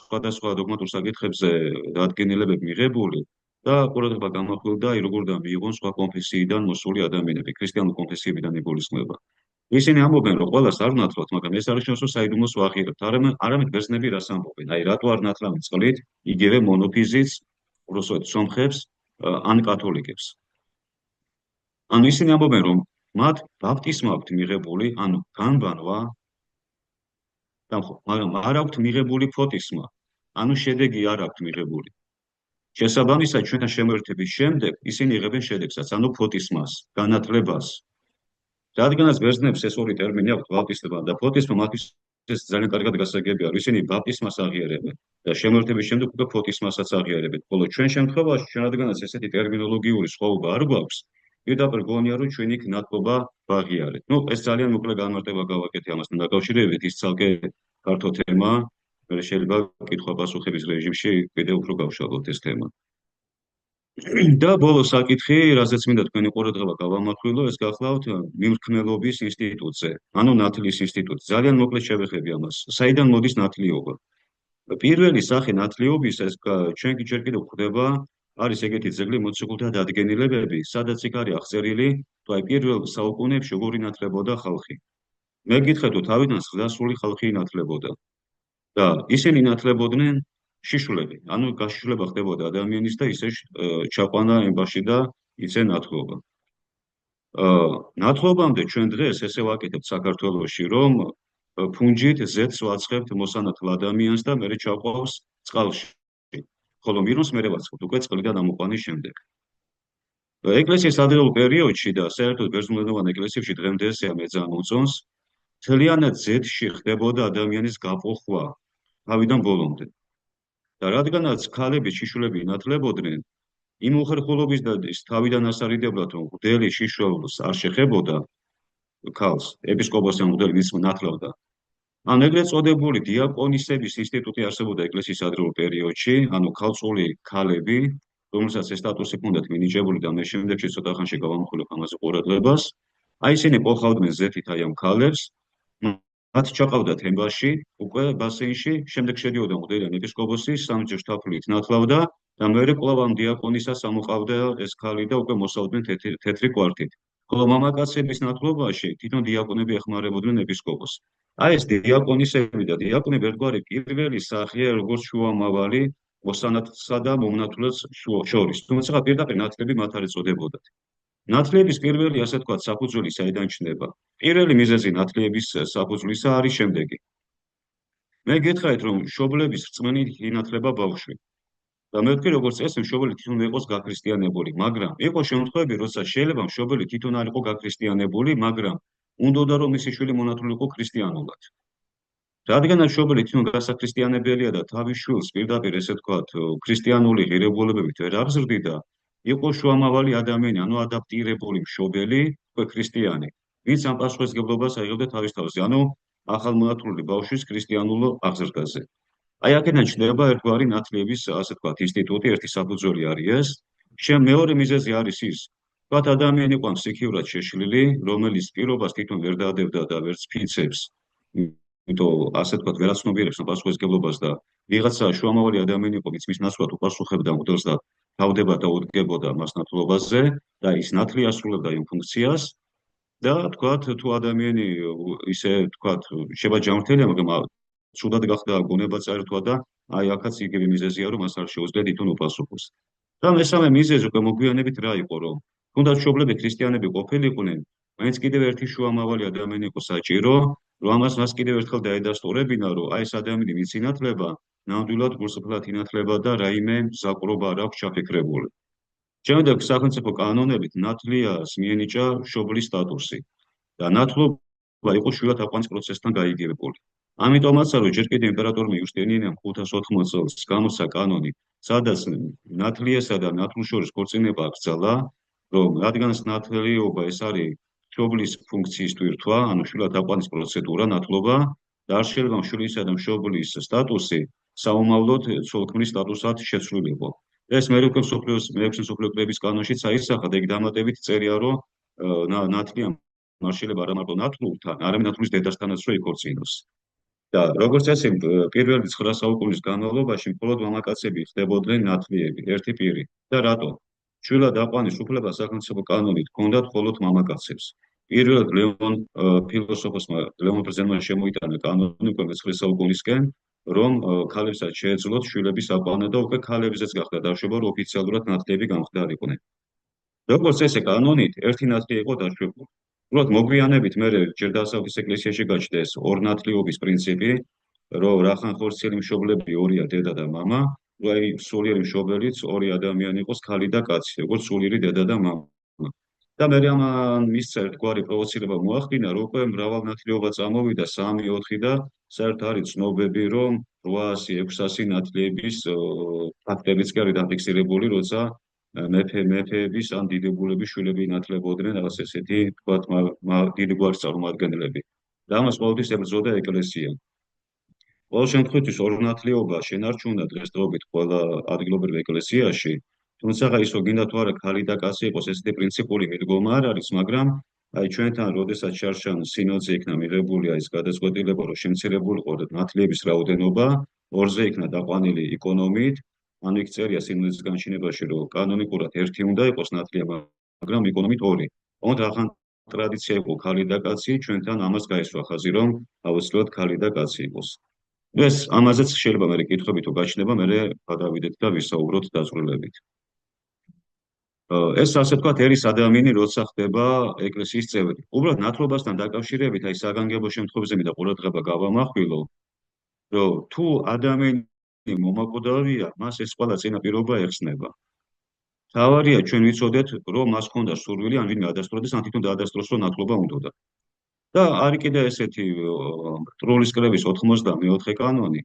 სხვადასხვა დოგმატურ საკითხებზე დადგენილებები მიღებული და ყურადღება გამახვილდა, როგორ და მიიღონ სხვა კონფესიიდან მოსული ადამიანები, ქრისტიანული კონფესიებიდან იგულისხმება. ისინი ამბობენ, რომ ყველას არ ნათლავთ, მაგრამ ეს არის შანსო საიდუმლოს ვაღიარებთ. არამედ ბერძნები რას ამბობენ? აი რატო არ ნათლავენ წყლით იგივე მონოფიზიტს, უბრალოდ სომხებს ან კათოლიკებს? ანუ ისინი ამბობენ, რომ მათ ბაპტისმა აქვთ მიღებული, ანუ განბანვა, მაგრამ არ აქვთ მიღებული ფოტისმა, ანუ შედეგი არ აქვთ მიღებული. შესაბამისად, ჩვენთან შემოერთების შემდეგ ისინი იღებენ შედეგსაც, ანუ ფოტისმას, განათლებას. რადგანაც ბერძნებს ეს ორი ტერმინი აქვთ, ბაპტისმა და ფოტისმა, მათთვის ეს ძალიან კარგად გასაგებია, რომ ისინი ბაპტისმას აღიარებენ და შემოერთების შემდეგ უკვე ფოტისმასაც აღიარებენ. ხოლო ჩვენ შემთხვევაში, ჩვენ რადგანაც ესეთი ტერმინოლოგიური სხვაობა არ გვაქვს, პირდაპირ გონია, რომ ჩვენ იქ ნათლობა ვაღიარეთ. ნუ ეს ძალიან მოკლე განმარტება გავაკეთე ამასთან დაკავშირებით, ის ცალკე ფართო თემაა. მე შეიძლება კითხვა-პასუხების რეჟიმში კიდევ უფრო გავშალოთ ეს თემა. და ბოლო საკითხი, რაზეც მინდა თქვენი ყურადღება გავამახვილო, ეს გახლავთ მიმრქმელობის ინსტიტუტზე, ანუ ნათლის ინსტიტუტი. ძალიან მოკლედ შევეხები ამას. საიდან მოდის ნათლიობა? პირველი სახე ნათლიობის ეს ჩვენ ჯერ კიდევ გვხვდება, არის ეგეთი ძეგლი მოციქულთა დადგენილებები, სადაც იქ არის აღწერილი, თუ აი პირველ საუკუნეებში როგორ ინათლებოდა ხალხი. მე გითხრათ, თუ თავიდან ზღდასრული ხალხი ინათლებოდა და ისინი ინათლებოდნენ შიშვლები, ანუ გაშიშვლება ხდებოდა ადამიანის და ისე ჩაყვანა ემბაში და იცე ნათლობა. ნათლობამდე ჩვენ დღეს ესე ვაკეთებთ საქართველოში, რომ ფუნჯით ზეთს ვაცხებთ მოსანათლ ადამიანს და მერე ჩავყავს წყალში. ხოლო მირონს მერე ვაცხებთ უკვე წყლიდან ამოყვანის შემდეგ. ეკლესიის ადრეულ პერიოდში და საერთოდ ბერძნულენოვან ეკლესიებში დღემდე ესეა მე ძალიან მოწონს, მთლიანად ზეთში ხდებოდა ადამიანის გაპოხვა თავიდან ბოლომდე. და რადგანაც ქალები შიშვლები ინათლებოდნენ, იმ უხერხულობის და ის თავიდან ასარიდებლად, რომ მღვდელი შიშველს არ შეხებოდა ქალს, ეპისკოპოსი ან მღვდელი მის ნათლავდა. ან ეგრეთ წოდებული დიაკონისების ინსტიტუტი არსებობდა ეკლესიის ადრეულ პერიოდში, ანუ ქალწული ქალები, რომელსაც ეს სტატუსი ჰქონდათ მინიჭებული და მე შემდეგში ცოტა ხანში გავამახვილებ ამაზე ყურადღებას. აი ისინი პოხავდნენ ზეთით აი ამ ქალებს, მათ ჩაყავდათ ემბაში, უკვე ბასეინში, შემდეგ შედიოდა მღვდელი ან ეპისკოპოსი, სამჯერ თაფლით ნათლავდა და მეორე კვლავ ამ დიაკონისას ამოყავდა ეს ქალი და უკვე მოსავდნენ თეთრი კვართით. ხოლო მამაკაცების ნათლობაში თვითონ დიაკონები ეხმარებოდნენ ეპისკოპოსს. აი ეს დიაკონისები და დიაკონები ერთგვარი პირველი სახეა, როგორც შუამავალი მოსანათლსა და მომნათლებს შორის. თუმცა პირდაპირ ნათლები მათ არ ეწოდებოდათ. ნათლების პირველი, ასე ვთქვათ, საფუძველი საიდან ჩნდება? პირველი მიზეზი ნათლების საფუძვლისა არის შემდეგი. მე გითხრათ, რომ მშობლების რწმენით ინათლება ბავშვი. და მე ვთქვი, როგორც წესი, მშობელი თვითონ იყოს გაქრისტიანებული, მაგრამ იყო შემთხვევები, როცა შეიძლება მშობელი თვითონ არ იყო გაქრისტიანებული, მაგრამ უნდოდა რომ მისი შვილი მონათლულიყო ქრისტიანულად. რადგანაც მშობელი თვითონ გასაქრისტიანებელია და თავის შვილს პირდაპირ ესე ვთქვათ, ქრისტიანული ღირებულებებით ვერ აღზრდიდა, იყო შუამავალი ადამიანი, ანუ ადაპტირებული მშობელი, უკვე ქრისტიანი, ვინც ამ პასუხისმგებლობას აიღებდა თავის თავზე, ანუ ახალმონათლული ბავშვის ქრისტიანულ აღზრდაზე. აი აქედან ჩნდება ერთგვარი ნათლების, ასე ვთქვათ, ინსტიტუტი, ერთი საფუძველი არის ეს. მეორე მიზეზი არის ის, ვთქვათ, ადამიანი იყო ფსიქიურად შეშლილი, რომელიც პირობას თვითონ ვერ დადებდა და ვერც ფიცებს, იმიტომ ასე ვთქვათ, ვერაცნობიერებს ამ პასუხისმგებლობას და ვიღაცა შუამავალი ადამიანი იყო, ვინც მის ნაცვლად უპასუხებდა მღვდელს და თავდება და უდგებოდა მას ნათლობაზე და ის ნათლი ასრულებდა იმ ფუნქციას. და თქვათ თუ ადამიანი ისე თქვათ შეება ჯანმრთელია, მაგრამ ცუდად გახდა გონება წაერთვა და აი აქაც იგივე მიზეზია, რომ მას არ შეუძლია თვითონ უპასუხოს. და მესამე მიზეზი უკვე მოგვიანებით რა იყო, რომ თუნდაც მშობლები ქრისტიანები ყოფილიყვნენ, მაინც კიდევ ერთი შუამავალი ადამიანი იყო საჭირო, რომ მას კიდევ ერთხელ დაედასტურებინა, რომ აი ეს ადამიანი ვინც ინათლება, ნამდვილად გულსუფლად ინათლება და რაიმე მზაკვრობა არ აქვს ჩაფიქრებული. შემდეგ სახელმწიფო კანონებით ნათლიას მიენიჭა მშობლის სტატუსი და ნათლობა იყო შვილად აყვანის პროცესთან გაიგებებული. ამიტომაც რომ ჯერ კიდევ იმპერატორმა იუსტინიანემ 580 წელს გამოსცა კანონი, სადაც ნათლიასა და ნათლუს შორის ქორწინება აკრძალა, რომ რადგანაც ნათლიობა ეს არის მშობლის ფუნქციის თვირთვა, ანუ შვილად აყვანის პროცედურა, ნათლობა და არ შეიძლება მშვილისა და მშობლის სტატუსი საომავლოდ ცოლ-ქმრის სტატუსად შეცვლილიყო. ეს მეექვსე მსოფლიო კრების კანონშიც აისახა და იქ დამატებით წერია, რომ ნათლია არ შეიძლება არა მარტო ნათლულთან, არამედ ნათლულის დედასთანაც რომ იქორწინოს. და როგორც წესი, პირველი 9 საუკუნის განმავლობაში მხოლოდ მამაკაცები ხდებოდნენ ნათლიები, ერთი პირი. და რატო? შვილად აყვანის უფლება სახელმწიფო კანონით ჰქონდათ მხოლოდ მამაკაცებს. პირველად ფილოსოფოსმა ლეონ ბრზენმა შემოიტანა კანონი უკვე მე-9 საუკუნისკენ, რომ ქალებსაც შეეძლოთ შვილების აყვანა და უკვე ქალებზეც გახდა დაშვება, რომ ოფიციალურად ნათლიები გამხდარიყვნენ. როგორც წესი, კანონით ერთი ნათლია იყო დაშვებული. უბრალოდ მოგვიანებით მე ჯერ დასავლეთის ეკლესიაში გაჩნდა ეს ორნათლიობის პრინციპი, რომ რახან ხორციელი მშობლები ორია დედა და მამა, აი სულიერი მშობელიც ორი ადამიანი იყოს ქალი და კაცი, როგორც სულიერი დედა და მამა. და მე ამან მისცა ერთგვარი პროვოცირება მოახდინა, რომ უკვე მრავალნათლიობა წამოვიდა 3-4 და საერთოდ არის ცნობები, რომ 800-600 ნათლიების ფაქტებიც კი არის დაფიქსირებული, როცა მეფეების ან დიდებულების შვილები ინათლებოდნენ რაღაც ესეთი თქვათ დიდი გვარის წარმომადგენლები. და ამას ყოველთვის ებრძოდა ეკლესია. ყოველ შემთხვევაში ორნათლიობა შენარჩუნა დღესდღეობით ყველა ადგილობრივ ეკლესიაში, თუმცა ისო გინდა თუ არა ქალი და კაცი იყოს ესეთი პრინციპული მიდგომა არ არის, მაგრამ აი ჩვენთან როდესაც შარშან სინოდზე იქნა მიღებული ეს გადაწყვეტილება, რომ შემცირებულიყო ნათლიების რაოდენობა, ორზე იქნა დაყვანილი ეკონომიით, ანუ იქ წერია სინოდის განშინებაში, რომ კანონიკურად ერთი უნდა იყოს ნათლია, მაგრამ ეკონომით ორი. ოღონდ რახან ტრადიცია იყო ქალი და კაცი, ჩვენთან ამას გაესვა ხაზი, რომ აუცილებლად ქალი და კაცი იყოს. ეს ამაზეც შეიძლება მე კითხვები თუ გაჩნდება, მე გადავიდეთ და ვისაუბროთ დაწვრილებით. ეს ასე ვთქვათ, ერის ადამიანი როცა ხდება ეკლესიის წევრი. უბრალოდ ნათლობასთან დაკავშირებით აი საგანგებო შემთხვევებზე მინდა ყურადღება გავამახვილო, რომ თუ ადამიანი მომაკვდავია, მას ეს ყველა წინაპირობა ეხსნება. თავარია ჩვენ ვიცოდეთ, რომ მას ჰქონდა სურვილი ან ვინმე ადასტურდეს, ან თვითონ დაადასტუროს, რომ ნათლობა უნდოდა. და არის კიდე ესეთი ტროლის კრების 94 კანონი.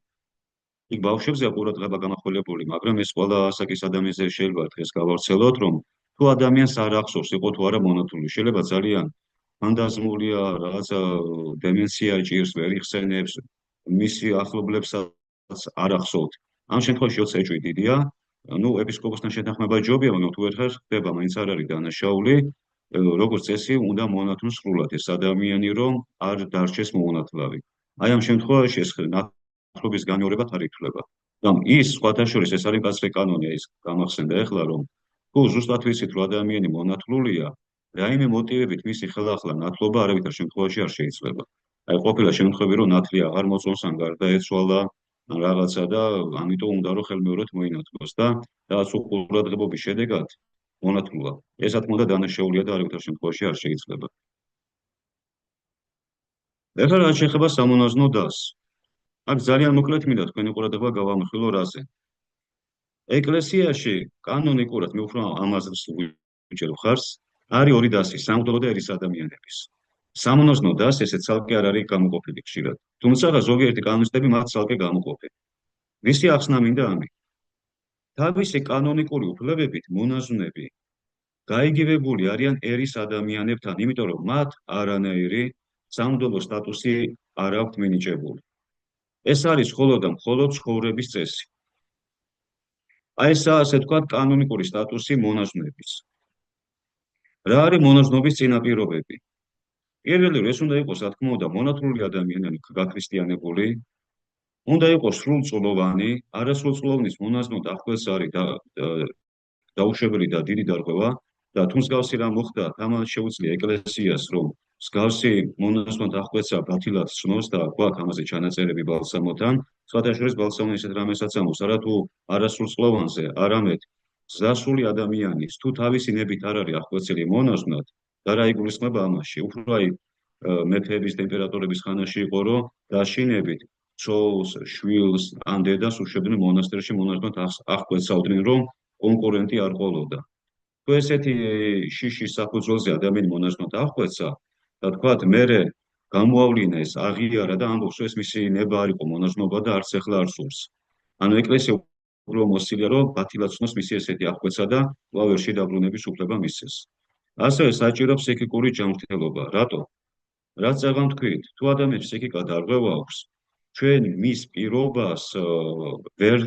იქ ბავშვებზეა ყურადღება გამახვილებული, მაგრამ ეს ყველა ასაკის ადამიანზე შეიძლება დღეს გავავრცელოთ, რომ თუ ადამიანს არ ახსოვს, იყო თუ არა მონათლული, შეიძლება ძალიან ფანტაზმულია, რაღაცა დემენცია ჭირს, ვერ იხსენებს, მისი ახლობლებსაც არ ახსოვთ. ამ შემთხვევაში როცა ეჭვი დიდია, ну, ეპისკოპოსთან შეთანხმება ჯობია, მაგრამ თუ ერთხელ ხდება, მაინც არ არის დანაშაული, როგორც წესი, უნდა მონათლოს სრულად ეს ადამიანი, რომ არ დარჩეს მოუნათლავი. აი ამ შემთხვევაში ეს ნათლობის განმეორებათ არ ითვლება. და ის სხვათა შორის ეს არის მკაცრი კანონი, ის გამახსენდა ეხლა, რომ თუ ზუსტად ვიცით, რომ ადამიანი მონათლულია, რაიმე მოტივებით მისი ხელახლა ნათლობა არავითარ შემთხვევაში არ შეიძლება. აი ყოფილა შემთხვევები, რომ ნათლია აღარ მოწონს ან გარდაეცვალა ან რაღაცა და ამიტომ უნდა რომ ხელმეორედ მოინათლოს და რაღაც უყურადღებობის შედეგად მონათლულა. ეს რა თქმა უნდა დანაშაულია და არავითარ შემთხვევაში არ შეიძლება. ეხლა რაც შეეხება სამონაზვნო დასს. აქ ძალიან მოკლედ მინდა თქვენი ყურადღება გავამახვილო რაზე. ეკლესიაში კანონიკურად მე უფრო ამაზე ვუჭერ ხარს, არის ორი დასი, სამღვდელო და ერის ადამიანების. სამონაზვნო დასს ესე ცალკე არ არის გამოყოფილი ხშირად. თუმცა ზოგიერთი კანონისტები მათ ცალკე გამოყოფენ. ვისი ახსნა მინდა ამით? თავისი კანონიკური უფლებებით მონაზვნები გაიგივებული არიან ერის ადამიანებთან, იმიტომ რომ მათ არანაირი სამღვდელო სტატუსი არ აქვთ მინიჭებული. ეს არის მხოლოდ და მხოლოდ ცხოვრების წესი. აი ესაა ასე ვთქვათ კანონიკური სტატუსი მონაზვნების. რა არის მონაზვნობის წინაპირობები? პირველი ეს უნდა იყოს, რა თქმა უნდა, მონათლული ადამიანი, გაქრისტიანებული, უნდა იყოს სრულწლოვანი, არასრულწლოვანის მონაზვნოთ ახლოს არის დაუშვებელი და დიდი დარღვევა, და თუ მსგავსი რამ მოხდა, ამან შეუძლია ეკლესიას, რომ მსგავსი მონაზვნად აღკვეცა ბათილად ცნოს და გვაქვს ამაზე ჩანაწერები ბალსამოდან. სხვათა შორის ბალსამო ისეთ რამესაც ამბობს, არა თუ არასრულწლოვანზე, არამედ ზრდასრული ადამიანის თუ თავისი ნებით არ არის აღკვეცილი მონაზვნად და რა იგულისხმება ამაში. უფრო აი მეფეების და იმპერატორების ხანაში იყო, რომ დაშინებით ცოლს, შვილს ან დედას უშვებდნენ მონასტერში მონაზვნად აღკვეცავდნენ, რომ კონკურენტი არ ყოლოდა. თუ ესეთი შიშის საფუძველზე ადამიანი მონაზვნად აღკვეცა და თქვათ მერე გამოავლინა ეს აღიარა და ამბობს რომ ეს მისი ნება არ იყო მონაზვნობა და არც ეხლა არ სურს. ანუ ეკლესია უფრო მოსილია რომ ბათილაცნოს მისი ესეთი აღკვეცა და კვლავ ერში დაბრუნების უფლება მისცეს. ასევე საჭირო ფსიქიკური ჯანმრთელობა. რატო? რაც აღარ თქვით, თუ ადამიანს ფსიქიკა დარღვევა აქვს, ჩვენ მის პირობას ვერ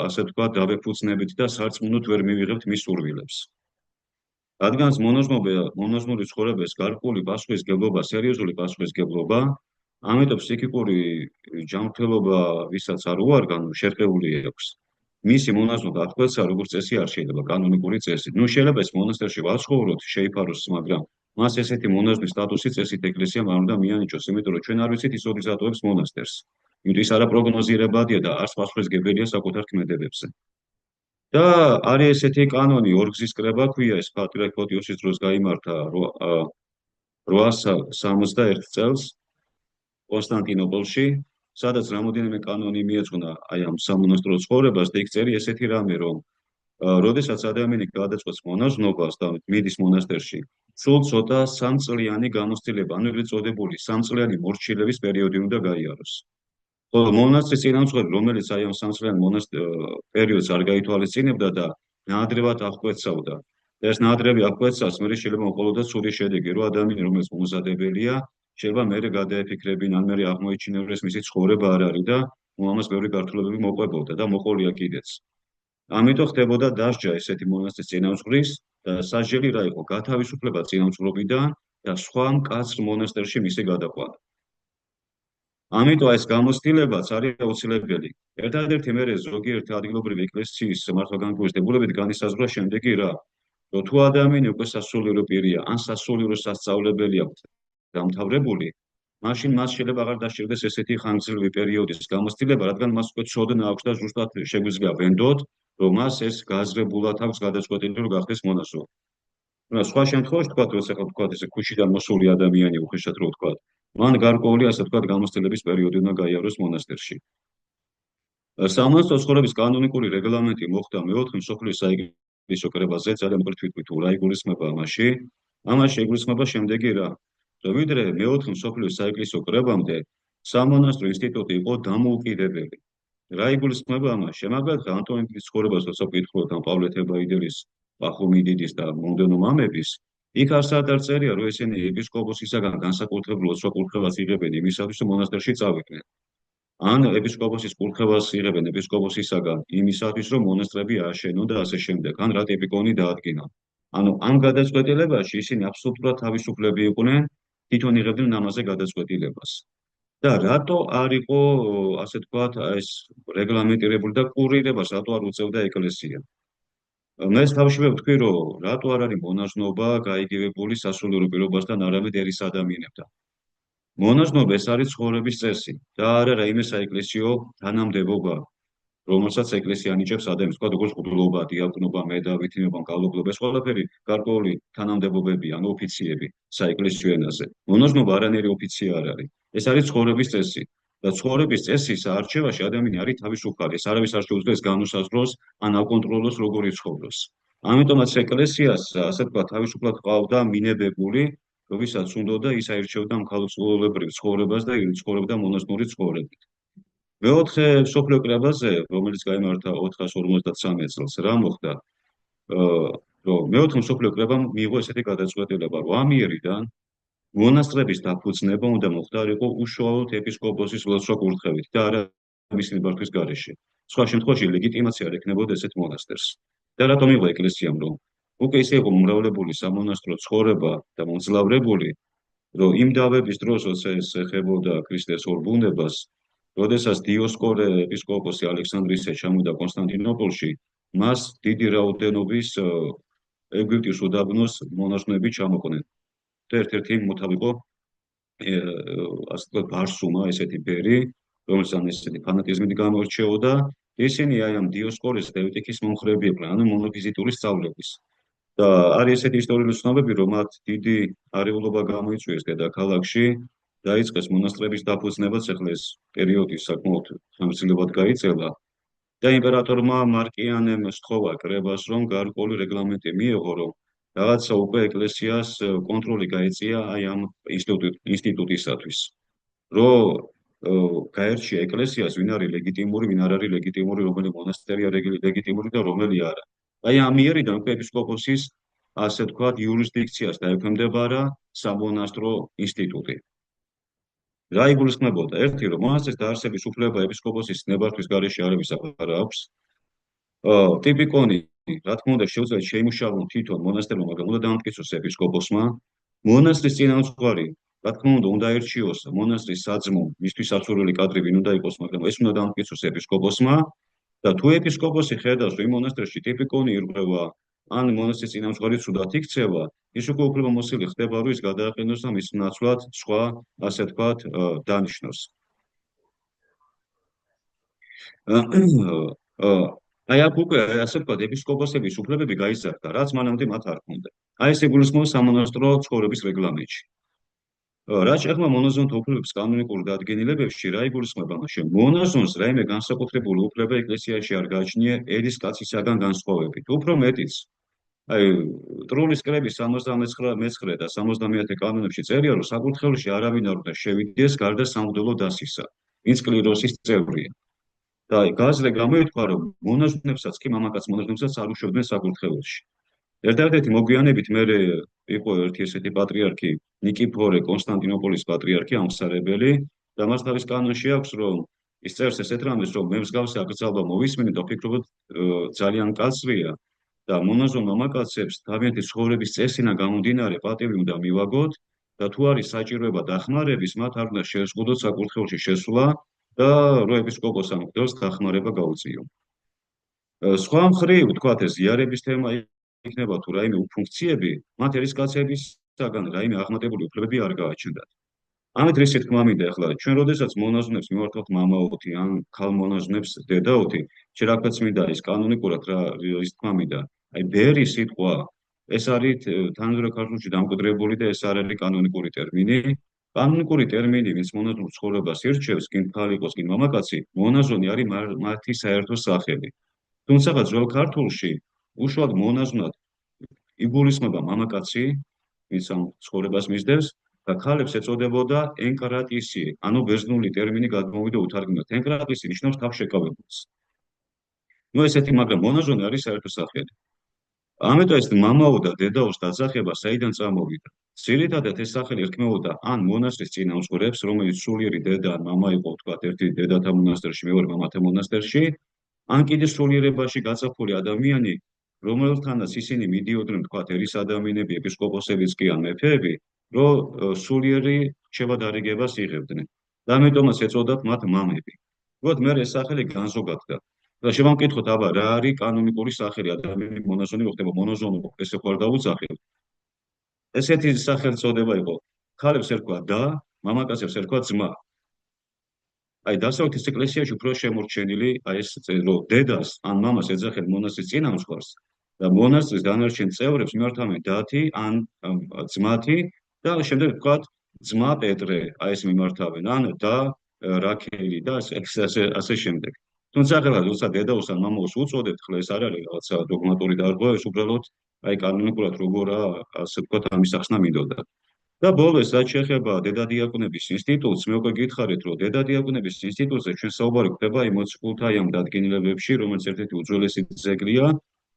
ასე ვთქვათ დავეფუძნებით და სარწმუნოდ ვერ მივიღებთ მის სურვილებს. რადგანაც მონაზვნური ცხოვრება ეს გარკვეული პასუხისგებლობა, სერიოზული პასუხისგებლობა, ამიტომ ფსიქიკური ჯანმრთელობა, ვისაც არ უარგან, შერყეული აქვს. მისი მონაზვნად აღკვეცა როგორც წესი არ შეიძლება კანონიკური წესი. ნუ შეიძლება ეს მონასტერში ვაცხოვროთ, შეიფაროს, მაგრამ მას ესეთი მონაზვნის სტატუსი წესით ეკლესიამ არ უნდა მიანიჭოს, იმიტომ რომ ჩვენ არ ვიცით ის როდის ატოვებს მონასტერს. იმიტომ ის არაპროგნოზირებადია და არც პასუხისგებელია საკუთარ ქმედებებზე. და არის ესეთი კანონი ორგზის კრება ქვია ეს პატრიარქ ფოტიოსის დროს გაიმართა 861 წელს კონსტანტინოპოლში, სადაც რამოდენიმე კანონი მიეძღვნა აი ამ სამონასტრო ცხოვრებას და იქ წერია ესეთი რამე, რომ როდესაც ადამიანი გადაწყვეტს მონაზვნობას და მიდის მონასტერში, სულ ცოტა 3 წლიანი გამოცდილება, ანუ ეგრეთ წოდებული 3 წლიანი მორჩილების პერიოდი უნდა გაიაროს. ხოლო მონასტრის წინამძღოლი, რომელიც აი ამ 3 წლიან პერიოდს არ გაითვალისწინებდა და ნაადრევად აღკვეცავდა. ეს ნაადრევი აღკვეცას მე შეიძლება მოყოლოდა სული შედეგი, რომ ადამიანი, რომელიც მომზადებელია, შეიძლება მერე გადაეფიქრებინა, ან მერე აღმოიჩინა, რომ ეს მისი ცხოვრება არ არის და ამას ბევრი გართულებები მოყვებოდა და მოყოლია კიდეც. ამიტომ ხდებოდა დასჯა ესეთი მონასტრის წინამძღვრის და სასჯელი რა იყო? გათავისუფლება წინამძღვრობიდან და სხვა მკაცრ მონასტერში მისი გადაყვანა. ამიტომ ეს გამოცდილებაც არის აუცილებელი. ერთადერთი მერე ზოგიერთი ადგილობრივი ეკლესიის მართლგანგობის დებულებით განისაზღვრა შემდეგი რა, რომ თუ ადამიანი უკვე სასულიერო პირია, ან სასულიერო სასწავლებელი აქვს დამთავრებული, მაშინ მას შეიძლება აღარ დასჭირდეს ესეთი ხანგრძლივი პერიოდის გამოცდილება, რადგან მას უკვე ცოდნა აქვს და ზუსტად შეგვიძლია ვენდოთ, რომ მას ეს გააზრებულად აქვს გადაწყვეტილი, რომ გახდეს მონაზვნი. სხვა შემთხვევაში თქვათ, რომ ახლა თქვათ ესე ქუჩიდან მოსული ადამიანი უხეშად რო ვთქვათ, მან გარკვეული ასე ვთქვათ გამოცდილების პერიოდი უნდა გაიაროს მონასტერში. სამონასტრო ცხოვრების კანონიკური რეგლამენტი მოხდა მეოთხე მსოფლიო საეკლესიო კრებაზე, ძალიან მოკლედ ვთქვი თუ რა იგულისხმება ამაში. ამაში იგულისხმება შემდეგი რა, რომ ვიდრე მეოთხე მსოფლიო საეკლესიო კრებამდე სამონასტრო ინსტიტუტი იყო დამოუკიდებელი. რა იგულისხმება ამაში? შემაგალითად ანტონინის ცხოვრებას როცა ვკითხულობთ ამ პავლე თებაიდელის, პახუმიდიდის და მომდენო მამების, იქ არსად არ წერია, რომ ესენი ეპისკოპოსისაგან განსაკუთრებულად სხვა კურთხევას იღებენ იმისათვის, რომ მონასტერში წავიდნენ. ან ეპისკოპოსის კურთხევას იღებენ ეპისკოპოსისაგან იმისათვის, რომ მონასტრები ააშენონ და ასე შემდეგ, ან რა ტიპიკონი დაადგინონ. ანუ ამ გადაწყვეტილებაში ისინი აბსოლუტურად თავისუფლები იყვნენ, თვითონ იღებდნენ ამაზე გადაწყვეტილებას. და რატო არ იყო ასე თქვათ ეს რეგლამენტირებული და კურირებას რატო არ უწევდა ეკლესია? მე თავშივე ვთქვი, რომ რატო არ არის მონაზვნობა გაიგივებული სასულიერო პირობასთან, არამედ ერის ადამიანებთან. მონაზვნობა ეს არის ცხოვრების წესი და არა რაიმე საეკლესიო თანამდებობა, რომელსაც ეკლესია ანიჭებს ადამიანს, თქვა როგორც ყრილობა, დიაკვნობა, მედავითინება, გალობლობა, ეს ყველაფერი გარკვეული თანამდებობები, ანუ ოფიციები საეკლესიო ენაზე. მონაზვნობა არანაირი ოფიცია არ არის. ეს არის ცხოვრების წესი და ცხოვრების წესის არჩევაში ადამიანი არის თავისუფალი. ეს არავის არ შეუძლია განუსაზღვროს ან აკონტროლოს როგორ იცხოვროს. ამიტომაც ეკლესიას ასე თქვა თავისუფლად ყავდა მინებებული, როდესაც უნდოდა ის აირჩევდა მხარდაჭერილობრივ ცხოვრებას და იცხოვრებდა მონაზვნური ცხოვრებით. მეოთხე მსოფლიო კრებაზე, რომელიც გაიმართა 453 წელს, რა მოხდა? რომ მეოთხე მსოფლიო კრებამ მიიღო ესეთი გადაწყვეტილება, რომ ამიერიდან მონასტრების დაფუძნება უნდა მოხდარიყო უშუალოდ ეპისკოპოსის ლოცვა კურთხევით და არა მისი ნებართვის გარეშე. სხვა შემთხვევაში ლეგიტიმაცია არ ექნებოდა ესეთ მონასტერს. და რატომ მიიღო ეკლესიამ, რომ უკვე ისე იყო მომრავლებული სამონასტრო ცხოვრება და მომძლავრებული, რომ იმ დავების დროს, როცა ეს ეხებოდა ქრისტეს ორბუნებას, როდესაც დიოსკორე ეპისკოპოსი ალექსანდრისე ჩამოვიდა კონსტანტინოპოლში, მას დიდი რაოდენობის ეგვიპტის უდაბნოს მონაზვნები ჩამოყვნენ. და ერთ-ერთი მოთავ იყო ასე ვთქვათ ბარსუმა, ესეთი ბერი, რომელიც ან ესეთი ფანატიზმით გამოირჩეოდა. ისინი აი ამ დიოსკორეს და ევტიქის მომხრეები იყვნენ, ანუ მონოფიზიტური სწავლების. და არის ესეთი ისტორიული ცნობები, რომ მათ დიდი არეულობა გამოიწვიეს დედაქალაქში, დაიწყეს მონასტრების დაფუძნებაც, ახლა ეს პერიოდი საკმაოდ ხანგრძლივად გაიწელა. და იმპერატორმა მარკიანემ სთხოვა კრებას, რომ გარკვეული რეგლამენტი მიეღო, რომ რაღაცა უკვე ეკლესიას კონტროლი გაეწია აი ამ ინსტიტუტისათვის. რომ გაერჩია ეკლესიას, ვინ არის ლეგიტიმური, ვინ არ არის ლეგიტიმური, რომელი მონასტერია ლეგიტიმური და რომელი არა. აი ამ მიერიდან უკვე ეპისკოპოსის, ასე ვთქვათ, იურისდიქციას დაექვემდებარა სამონასტრო ინსტიტუტი. რა იგულისხმებოდა? ერთი, რომ მონასტრის დაარსების უფლება ეპისკოპოსის ნებართვის გარეშე არების აღარ აქვს. ტიპიკონი, რა თქმა უნდა, შეუძლია შეიმუშავონ თვითონ მონასტერმა, მაგრამ უნდა დაამტკიცოს ეპისკოპოსმა. მონასტრის წინამძღვარი, რა თქმა უნდა აერჩიოს მონასტრის საძმო, მისთვის აღჭურვილი კადრი ვინ უნდა იყოს, მაგრამ ეს უნდა დაამტკიცოს ეპისკოპოსმა. და თუ ეპისკოპოსი ხედავს, რომ იმ მონასტერში ტიპიკონი ირღვევა, ან მონასტრის წინამძღვარი ცუდად იქცევა, ის უკვე უფლებამოსილი ხდება, რომ ის გადააყენოს და მის ნაცვლად სხვა, ასე ვთქვათ, დანიშნოს. აი აქ უკვე ასე ვთქვათ, ეპისკოპოსების უფლებები გაიზარდა, რაც მანამდე მათ არ ჰქონდა. აი ეს იგულისხმება სამონასტრო ცხოვრების რეგლამენტში. რაც შეეხება მონაზონთა უფლებების კანონიკურ დადგენილებებში, რა იგულისხმება მაშინ? მონაზონს რაიმე განსაკუთრებული უფლება ეკლესიაში არ გააჩნია ერის კაცისაგან განსხვავებით. უფრო მეტიც, აი ტრულის კრების 79 და 70 კანონებში წერია, რომ საკურთხეველში არავინ არ უნდა შევიდეს გარდა სამღვდელო დასისა, ვინც კლიროსის წევრია. და აი გაზრე გამოითქვა, რომ მონაზვნებსაც კი მამაკაც მონაზვნებსაც არ უშვებდნენ საკურთხეველში. ერთადერთი მოგვიანებით მე იყო ერთი ესეთი პატრიარქი ნიკიფორე, კონსტანტინოპოლის პატრიარქი, ამხსარებელი, და მას თავის კანონში აქვს, რომ ის წერს ესეთ რამეს, რომ მე მსგავსი აკრძალვა მოვისმინე და ვფიქრობ ძალიან კაცრია და მონაზონ მამაკაცებს თავიანთი ცხოვრების წესინა გამომდინარე პატივი უნდა მივაგოთ და თუ არის საჭიროება დახმარების, მათ არ უნდა შეეზღუდოთ საკურთხეველში შესვლა და რო ეპისკოპოს ამ მღვდელს დახმარება გაუწიო. სხვა მხრივ, ვთქვათ, ეს ზიარების თემა იქნება თუ რაიმე უფუნქციები, მათ ერისკაცებისაგან რაიმე აღმატებული უფლებები არ გააჩნდათ. ამით რისი თქმა მინდა, ახლა ჩვენ როდესაც მონაზვნებს მიმართავთ მამაოთი ან ქალმონაზვნებს დედაოთი, შეიძლება მინდა ის კანონიკურად რა ის თქმა მინდა. აი ბერი სიტყვა, ეს არის თანამედროვე ქართულში დამკვიდრებული და ეს არ არის კანონიკური ტერმინი. კანონიკური ტერმინი, ვინც მონაზვნურ ცხოვრებას ირჩევს, გინ ქალი იყოს, გინ მამაკაცი, მონაზონი არის მათი საერთო სახელი. თუმცა ძველ ქართულში უშუალოდ მონაზვნად იგულისხმება მამაკაცი, ვინც ამ ცხოვრებას მისდევს, და ქალებს ეწოდებოდა ენკრატისი, ანუ ბერძნული ტერმინი გადმოვიდა უთარგმნად. ენკრატისი ნიშნავს თავშეკავებულს. ნუ ესეთი, მაგრამ მონაზონი არის საერთო სახელი. ამიტომ ეს მამაო და დედაოს დაძახება საიდან წამოვიდა? ძირითადად ეს სახელი ერქმეოდა ან მონასტრის წინამძღვრებს, რომელიც სულიერი დედა ან მამა იყო, ვთქვათ, ერთი დედათა მონასტერში, მეორე მამათა მონასტერში, ან კიდე სულიერებაში გაწაფული ადამიანი, რომელთანაც ისინი მიდიოდნენ, ვთქვათ, ერის ადამიანები, ეპისკოპოსებიც კი ან მეფეები, რომ სულიერი შევადარიგებას იღებდნენ. და ამიტომაც ეწოდათ მათ მამები. ვთქვათ, მე ეს სახელი განზოგადდა. და შევამკითხოთ, აბა, რა არის კანონიკური სახელი ადამიანი მონაზონი მოხდება, მონაზონო, ესე ხო არ დაუძახებ? ესეთი სახელწოდება იყო. ქალებს ერქვა და, მამაკაცებს ერქვა ძმა. აი დასავლეთის ეკლესიაში უფრო შემორჩენილი აი ეს რომ დედას ან მამას ეძახენ მონასტრის წინამძღვარს და მონასტრის დანარჩენ წევრებს მიმართავენ დათი ან ძმათი და შემდეგ ვთქვათ ძმა პეტრე, აი ეს მიმართავენ ან და რაქელი და ასე შემდეგ. თუმცა ახლა როცა დედაოს ან მამაოს უწოდებთ, ხლა ეს არ არის რაღაცა დოგმატური დარღვევა, ეს უბრალოდ აი კანონიკურად როგორა ასე ვთქვათ ამის ახსნა მინდოდა. და ბოლოს რაც შეეხება დედადიაკვნების ინსტიტუტს, მე უკვე გითხარით, რომ დედადიაკვნების ინსტიტუტზე ჩვენ საუბარი ხდება იმ მოციქულთა ამ დადგენილებებში, რომელიც ერთ-ერთი უძველესი ძეგლია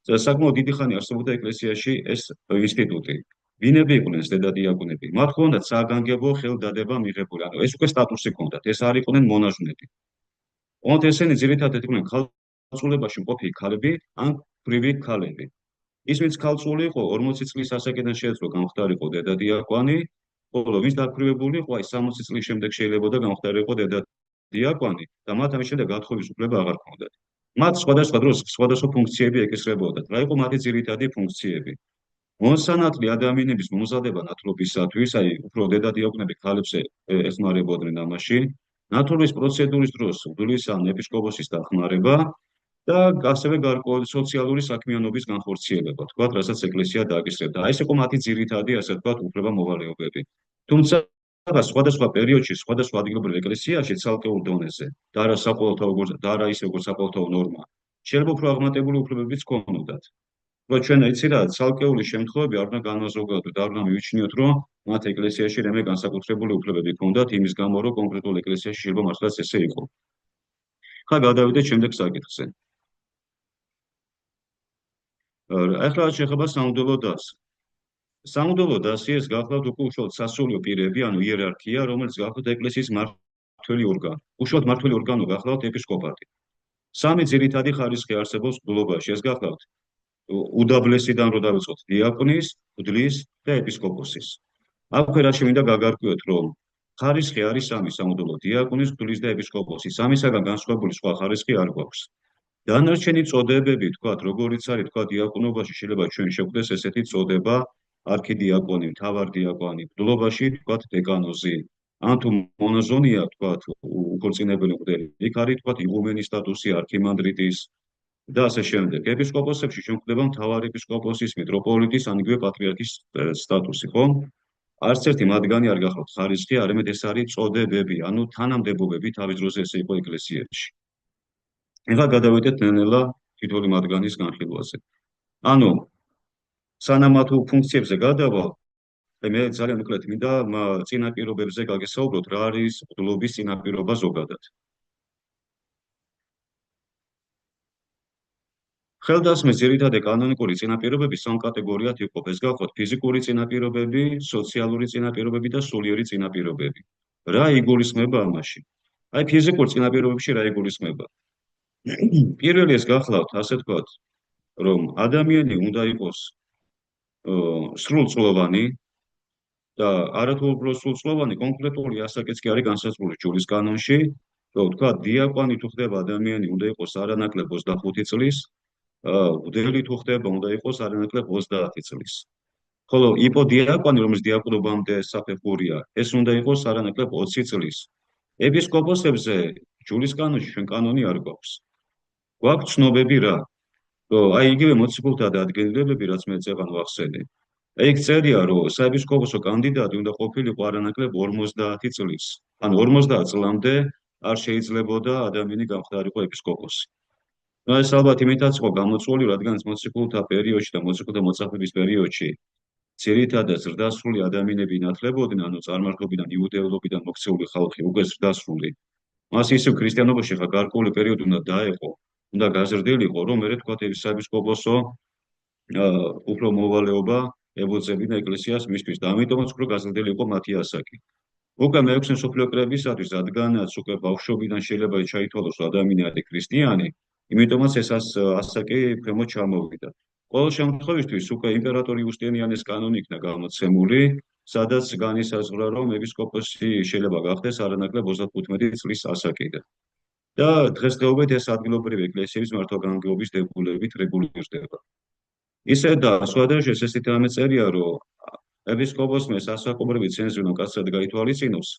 და საკმაოდ დიდი ხანი არსებობდა ეკლესიაში ეს ინსტიტუტი. ვინები იყვნენ დედადიაკვნები? მათ ჰქონდათ საგანგებო ხელდადება მიღებული, ანუ ეს უკვე სტატუსი ჰქონდათ, ეს არ იყვნენ მონაზვნები. ოღონდ ესენი ძირითადად იყვნენ ქალწულებაში მყოფი ქალები ან ქვრივი ქალები. ის ვინც ქალწული იყო 40 წლის ასაკიდან შეეძლო გამختارიყო დედადიაკვანი, ხოლო ვინც დაქვრივებული იყო აი 60 წლის შემდეგ შეიძლებოდა გამختارიყო დედადიაკვანი და მათ ამის შემდეგ გათხოვის უფლება აღარ ჰქონდათ. მათ სხვადასხვა დროს სხვადასხვა ფუნქციები ეკისრებოდათ. რა იყო მათი ძირითადი ფუნქციები? მოსანათლი ადამიანების მომზადება ნათლობისათვის, აი უფრო დედადიაკვნები ქალებს ეხმარებოდნენ ამაში, ნათლობის პროცედურის დროს მღვდლის ან ეპისკოპოსის დახმარება და ასევე გარკვეული სოციალური საქმიანობის განხორციელება, თქვათ, რასაც ეკლესია დააკისრებდა. აი ეს იყო მათი ძირითადი, ასე ვთქვათ, უფლება-მოვალეობები. თუმცა სხვადასხვა პერიოდში, სხვადასხვა ადგილობრივ ეკლესიაში ცალკეულ დონეზე და არა საყოველთაო და არა ისე როგორც საყოველთაო ნორმა, შეიძლება უფრო აღმატებული უფლებებიც ჰქონოდათ. რომ ჩვენ იცი რა, ცალკეული შემთხვევები არ უნდა განმაზოგადოთ და არ უნდა მივიჩნიოთ, რომ მათ ეკლესიაში რამე განსაკუთრებული უფლებები ჰქონდათ იმის გამო, რომ კონკრეტულ ეკლესიაში შეიძლება მართლაც ესე იყო. ხა გადავიდეთ შემდეგ საკითხზე. ახლა შეხება სამღვდელო დასს. სამღვდელო დასი ეს გახლავთ უკვე უშუალოდ სასულიერო პირები, ანუ იერარქია, რომელიც გახლავთ ეკლესიის მმართველი ორგანო. უშუალოდ მმართველი ორგანო გახლავთ ეპისკოპატი. სამი ძირითადი ხარისხი არსებობს მღვდლობაში. ეს გახლავთ უდაბლესიდან რო დავიწყოთ დიაკვნის, მღვდლის და ეპისკოპოსის. აქვე რა შემინდა გაგარკვიოთ, რომ ხარისხი არის სამი სამღვდელო: დიაკვნის, მღვდლის და ეპისკოპოსის. ამისაგან განსხვავებული სხვა ხარისხი არ გვაქვს. დანარჩენი წოდებები, თქვათ, როგორიც არის, თქვათ, დიაკვნობაში შეიძლება ჩვენ შევხვდეს ესეთი წოდება არქიდიაკვანი, მთავარდიაკვანი, მღვდლობაში, თქვათ, დეკანოზი. ან თუ მონაზონია, თქვათ, უქორწინებელი მღვდელი, იქ არის, თქვათ, იღუმენის სტატუსი, არქიმანდრიტის და ასე შემდეგ. ეპისკოპოსებში ჩვენ გვხვდება მთავარი ეპისკოპოსის, მიტროპოლიტის, ან იგივე პატრიარქის სტატუსი, ხო? არც ერთი მათგანი არ გახლავთ ხარისხი, არამედ ეს არის წოდებები, ანუ თანამდებობები თავის დროზე ესე იყო ეკლესიაში. ეხლა გადავიდეთ ნელ-ნელა თითოეული მათგანის განხილვაზე. ანუ სანამ მათ ფუნქციებზე გადავალ, მე ძალიან მოკლედ მინდა წინაპირობებზე გაგესაუბროთ, რა არის მღვდლობის წინაპირობა ზოგადად. ხელდასმის ძირითადი კანონიკური წინაპირობები სამ კატეგორიად იყოფა. ეს გახლავთ ფიზიკური წინაპირობები, სოციალური წინაპირობები და სულიერი წინაპირობები. რა იგულისხმება ამაში? აი ფიზიკურ წინაპირობებში რა იგულისხმება? პირველი ეს გახლავთ, ასე ვთქვათ, რომ ადამიანი უნდა იყოს სრულწლოვანი და არათუ უბრალოდ სრულწლოვანი, კონკრეტული ასაკიც კი არის განსაზღვრული ჯურის კანონში, რომ ვთქვათ, დიაკვანი თუ ხდება ადამიანი, უნდა იყოს არანაკლებ 25 წლის, მღვდელი თუ ხდება, უნდა იყოს არანაკლებ 30 წლის. ხოლო იპოდიაკვანი, რომელიც დიაკვნობამდე საფეხურია, ეს უნდა იყოს არანაკლებ 20 წლის. ეპისკოპოსებზე ჯურის კანონში ჩვენ კანონი არ გვაქვს. გვაქვს ცნობები რა? რომ აი იგივე მოციქულთა დადგენილებები, რაც მე წეღან ვახსენე. იქ წერია, რომ საეპისკოპოსო კანდიდატი უნდა ყოფილიყო არანაკლებ 50 წლის. ანუ 50 წლამდე არ შეიძლებოდა ადამიანი გამხდარიყო ეპისკოპოსი. ну ეს ალბათ იმითაც იყო გამოწვეული, რადგან მოციქულთა პერიოდში და მოციქულთა მოწაფების პერიოდში ძირითადად ზრდასრული ადამიანები ინათლებოდნენ, ანუ წარმართობიდან, იუდეოლოგიდან მოქცეული ხალხი უკვე ზრდასრული. მას ისევ ქრისტიანობაში ხა გარკვეული პერიოდი უნდა დაეყო, უნდა გაზრდილიყო, რომ მერე თქვათ საეპისკოპოსო უფრო მოვალეობა ებოძებინა ეკლესიას მისთვის და ამიტომაც უფრო გაზრდილი იყო მათი ასაკი. უკვე მე-6 მსოფლიო კრებისათვის, რადგანაც უკვე ბავშვობიდან შეიძლება ჩაითვალოს ადამიანი არის ქრისტიანი, იმიტომაც ეს ასაკი ქვემოთ ჩამოვიდა. ყოველ შემთხვევისთვის უკვე იმპერატორ იუსტინიანეს კანონი იქნა გამოცემული, სადაც განისაზღვრა, რომ ეპისკოპოსი შეიძლება გახდეს არანაკლებ 35 წლის ასაკიდან. და დღესდღეობით ეს ადგილობრივი ეკლესიების მართვა-განმგეობის დებულებით რეგულირდება. ისე და სხვადასხვა ესეთი რამე წერია, რომ ეპისკოპოსმა სასაკობრივი ცენზი უნდა კაცად გაითვალისწინოს,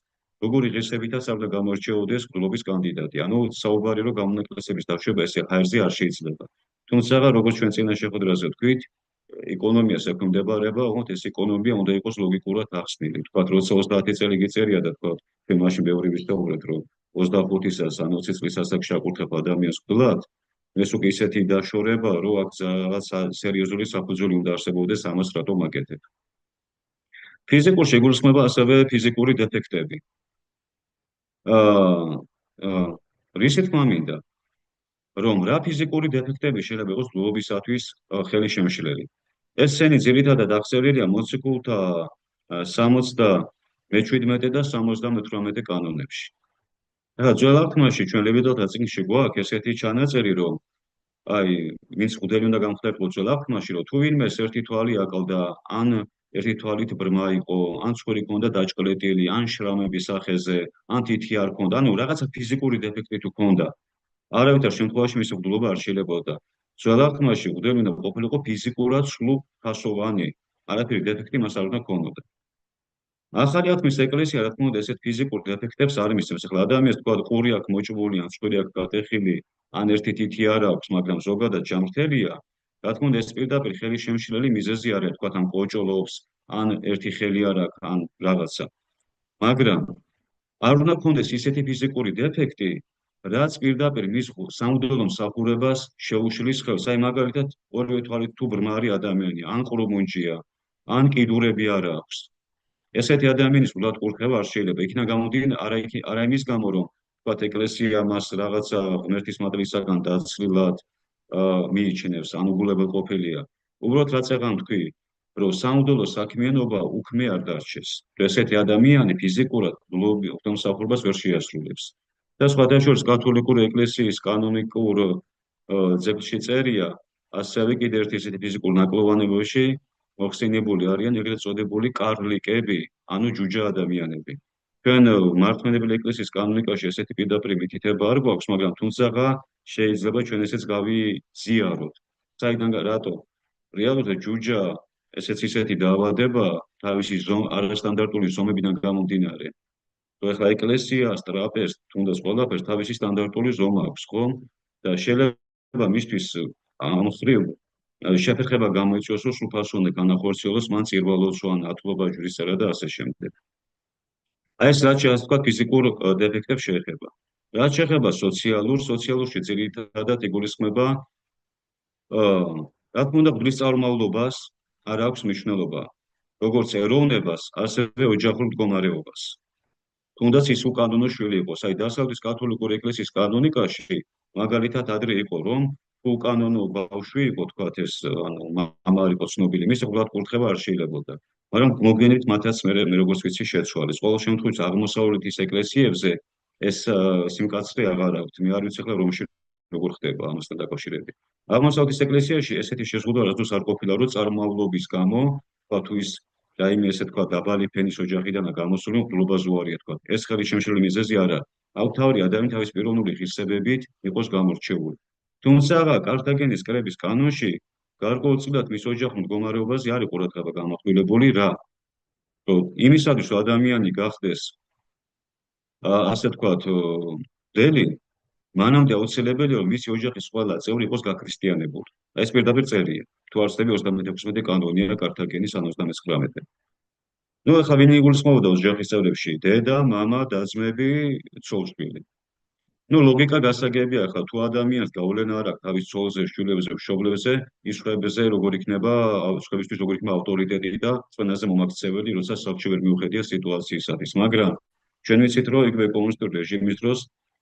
როგორი ღირსებითაც არ უნდა გამორჩეოდეს მღვდლობის კანდიდატი. ანუ საუბარი რომ გამონაკლისების დაშვება ესე ჰაერზე არ შეიძლება. თუმცა როგორც ჩვენ წინა შეხვედრაზე ვთქვით, ეკონომიას ექვემდებარება, ოღონდ ეს ეკონომია უნდა იყოს ლოგიკურად ახსნილი. თქვათ, როცა 30 წელი გიწერია და თქვათ, ჩვენ მაშინ ბევრი ვისაუბრეთ, რომ 25-ისა ან 20 წლის ასაკში აკურთხებ ადამიანს მღვდლად, ეს უკვე ისეთი დაშორება, რომ აქ რაღაც სერიოზული საფუძველი უნდა არსებობდეს ამას რატომ აკეთებ. ფიზიკურ შეგულისხმება ასევე ფიზიკური დეფექტები. რისი თქმა მინდა, რომ რა ფიზიკური დეფექტები შეიძლება იყოს მღვდლობისათვის ხელისშემშლელი. ეს სენი ძირითადად აღწერილია მოციქულთა 77 და 78 კანონებში. ახლა ძველ აღთქმაში ჩვენ ლევიტელთა წიგნში გვაქვს ესეთი ჩანაწერი, რომ აი ვინც მღვდელი უნდა გამხდარიყო ძველ აღთქმაში, რომ თუ ვინმეს ერთი თვალი აკლდა, ან ერთი თვალით ბრმა იყო, ან ცხვირი ჰქონდა დაჭყლეტილი, ან შრამები სახეზე, ან თითი არ ჰქონდა, ანუ რაღაცა ფიზიკური დეფექტი თუ ჰქონდა, არავითარ შემთხვევაში მისი მღვდლობა არ შეიძლებოდა. ძველ აღთქმაში მღვდელი უნდა ყოფილიყო ფიზიკურად სრულფასოვანი, არაფერი დეფექტი მას არ უნდა ქონოდა. ახალი აღთქმის ეკლესია, რა თქმა უნდა, ესეთ ფიზიკურ დეფექტებს არ მისცემს. ახლა ადამიანს თქვა ყური აქვს მოჭმული, ან წვერი აქვს გატეხილი, ან ერთი თითი არ აქვს, მაგრამ ზოგადად ჯამრთელია. რა თქმა უნდა, ეს პირდაპირ ხელისშემშლელი მიზეზი არის, თქვა ამ კოჭოლობს, ან ერთი ხელი არ აქვს, ან რაღაცა. მაგრამ არ უნდა ქონდეს ისეთი ფიზიკური დეფექტი, რაც პირდაპირ მის სამუდელო მსახურებას შეუშლის ხელს. აი მაგალითად, ორივე თვალით თუ ბრმარი ადამიანი, ან ყრუმუნჯია, ან კიდურები არ აქვს. ესეთი ადამიანის უდად ყურხება არ შეიძლება. იქნა გამოდიან არა იმის გამო, რომ თქვათ ეკლესია მას რაღაცა ღმერთის მადლისაგან დაცლილად მიიჩნევს, ან უგულებელ ყოფილია. უბრალოდ რაც აღარ თქვი, რომ სამუდელო საქმიანობა უქმე არ დარჩეს. ესეთი ადამიანი ფიზიკურად ღვთისმსახურებას ვერ შეასრულებს. და სხვათა შორის კათოლიკური ეკლესიის კანონიკურ ძეგლში წერია, ასევე კიდევ ერთი ესეთი ფიზიკურ ნაკლოვანებაში მოხსენიებული არიან ეგრეთ წოდებული კარლიკები, ანუ ჯუჯა ადამიანები. ჩვენ მართლმადიდებელი ეკლესიის კანონიკაში ესეთი პირდაპირ მითითება არ გვაქვს, მაგრამ თუმცაღა შეიძლება ჩვენ ესეც გავიზიაროთ. საიდან რატო? რეალურად ჯუჯა ესეც ისეთი დაავადება თავისი არასტანდარტული ზომებიდან გამომდინარე. ეხლა ეკლესიას, ტრაპეზს, თუნდაც ყველაფერს თავისი სტანდარტული ზომა აქვს, ხო? და შეიძლება მისთვის ამ მხრივ შეფერხება გამოიწვიოს, რომ სრულფასოვანი განახორციელოს მან წირვალოცვა, ათულობა ჯვრისწერა და ასე შემდეგ. აი ეს რაც შეასწავლა ფიზიკურ დეფექტებს შეეხება. რაც შეეხება სოციალურში ძირითადად იგულისხმება რა თქმა უნდა ბრძვის წარმომავლობას არ აქვს მნიშვნელობა, როგორც ეროვნებას, ასევე ოჯახურ მდგომარეობას. თუნდაც ის უკანონო შვილი იყოს. აი დასავლეთის კათოლიკური ეკლესიის კანონიკაში მაგალითად ადრე იყო, რომ უკანონო ბავშვი იყო, თქვათ ეს ანუ მამა არ იყო ცნობილი, მის უბრალოდ კურთხება არ შეიძლებოდა. მაგრამ მოგვიანებით მათაც მე როგორც ვიცი შეცვალეს. ყოველ შემთხვევაში აღმოსავლეთის ეკლესიებზე ეს სიმკაცრე აღარ აქვს. მე არ ვიცი ახლა რომში როგორ ხდება ამასთან დაკავშირებით. აღმოსავლეთის ეკლესიაში ესეთი შეზღუდვა რატოს არ ყოფილა, რომ წარმომავლობის გამო, თქვა თუ ის რაიმე ესე თქვა დაბალი ფენის ოჯახიდანაა გამოსული, მკვლობა ზუარია თქვა. ეს ხელისშემშლელი მიზეზი არა. ავთავარი ადამიანი თავის პიროვნული ღირსებებით იყოს გამორჩეული. თუმცა კართაგენის კრების კანონში გარკვეულწილად მის ოჯახურ მდგომარეობაზე არის ყურადღება გამახვილებული რა. რომ იმისათვის რომ ადამიანი გახდეს ასე თქვათ დელი, მანამდე აუცილებელია რომ მისი ოჯახის ყველა წევრი იყოს გაქრისტიანებული. ეს პირდაპირ წერია. თუ არ ვცდები 36 კანონია კართაგენის ან 39. ნუ ახლა ვინ იგულისხმებოდა ოჯახის წევრებში? დედა, მამა, და-ძმები, ცოლ-შვილი. ნუ ლოგიკა გასაგებია ახლა თუ ადამიანს გავლენა არ აქვს თავის ცოლზე, შვილებზე, მშობლებზე, ის სხვებზე როგორ იქნება, სხვებისთვის როგორ იქნება ავტორიტეტი და სხვენაზე მომაქცეველი, როცა საქმე ვერ მიუხედია სიტუაციისათვის. მაგრამ ჩვენ ვიცით რომ იგივე კომუნისტური რეჟიმის დროს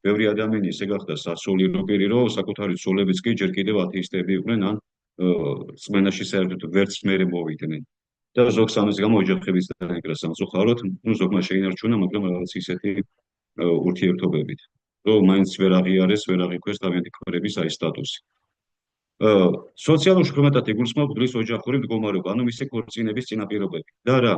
ბევრი ადამიანი ესე გახდა სასულიერო პირი, რომ საკუთარი ცოლებიც კი ჯერ კიდევ ათეისტები იყვნენ ან წმენაში საერთოდ ვერც მერე მოვიდნენ. და ზოგს ამის გამო ოჯახებიც დაეკრა სამწუხაროდ, ნუ ზოგმა შეინარჩუნა, მაგრამ რაღაც ისეთი ურთიერთობებით, რომ მაინც ვერ აღიარეს, ვერ აღიქვეს თავიანთი ქმრების აი სტატუსი. სოციალურ შრომებთან იგულისხმება ბრძვის ოჯახური მდგომარეობა, ანუ მისი ქორწინების წინაპირობები. და რა?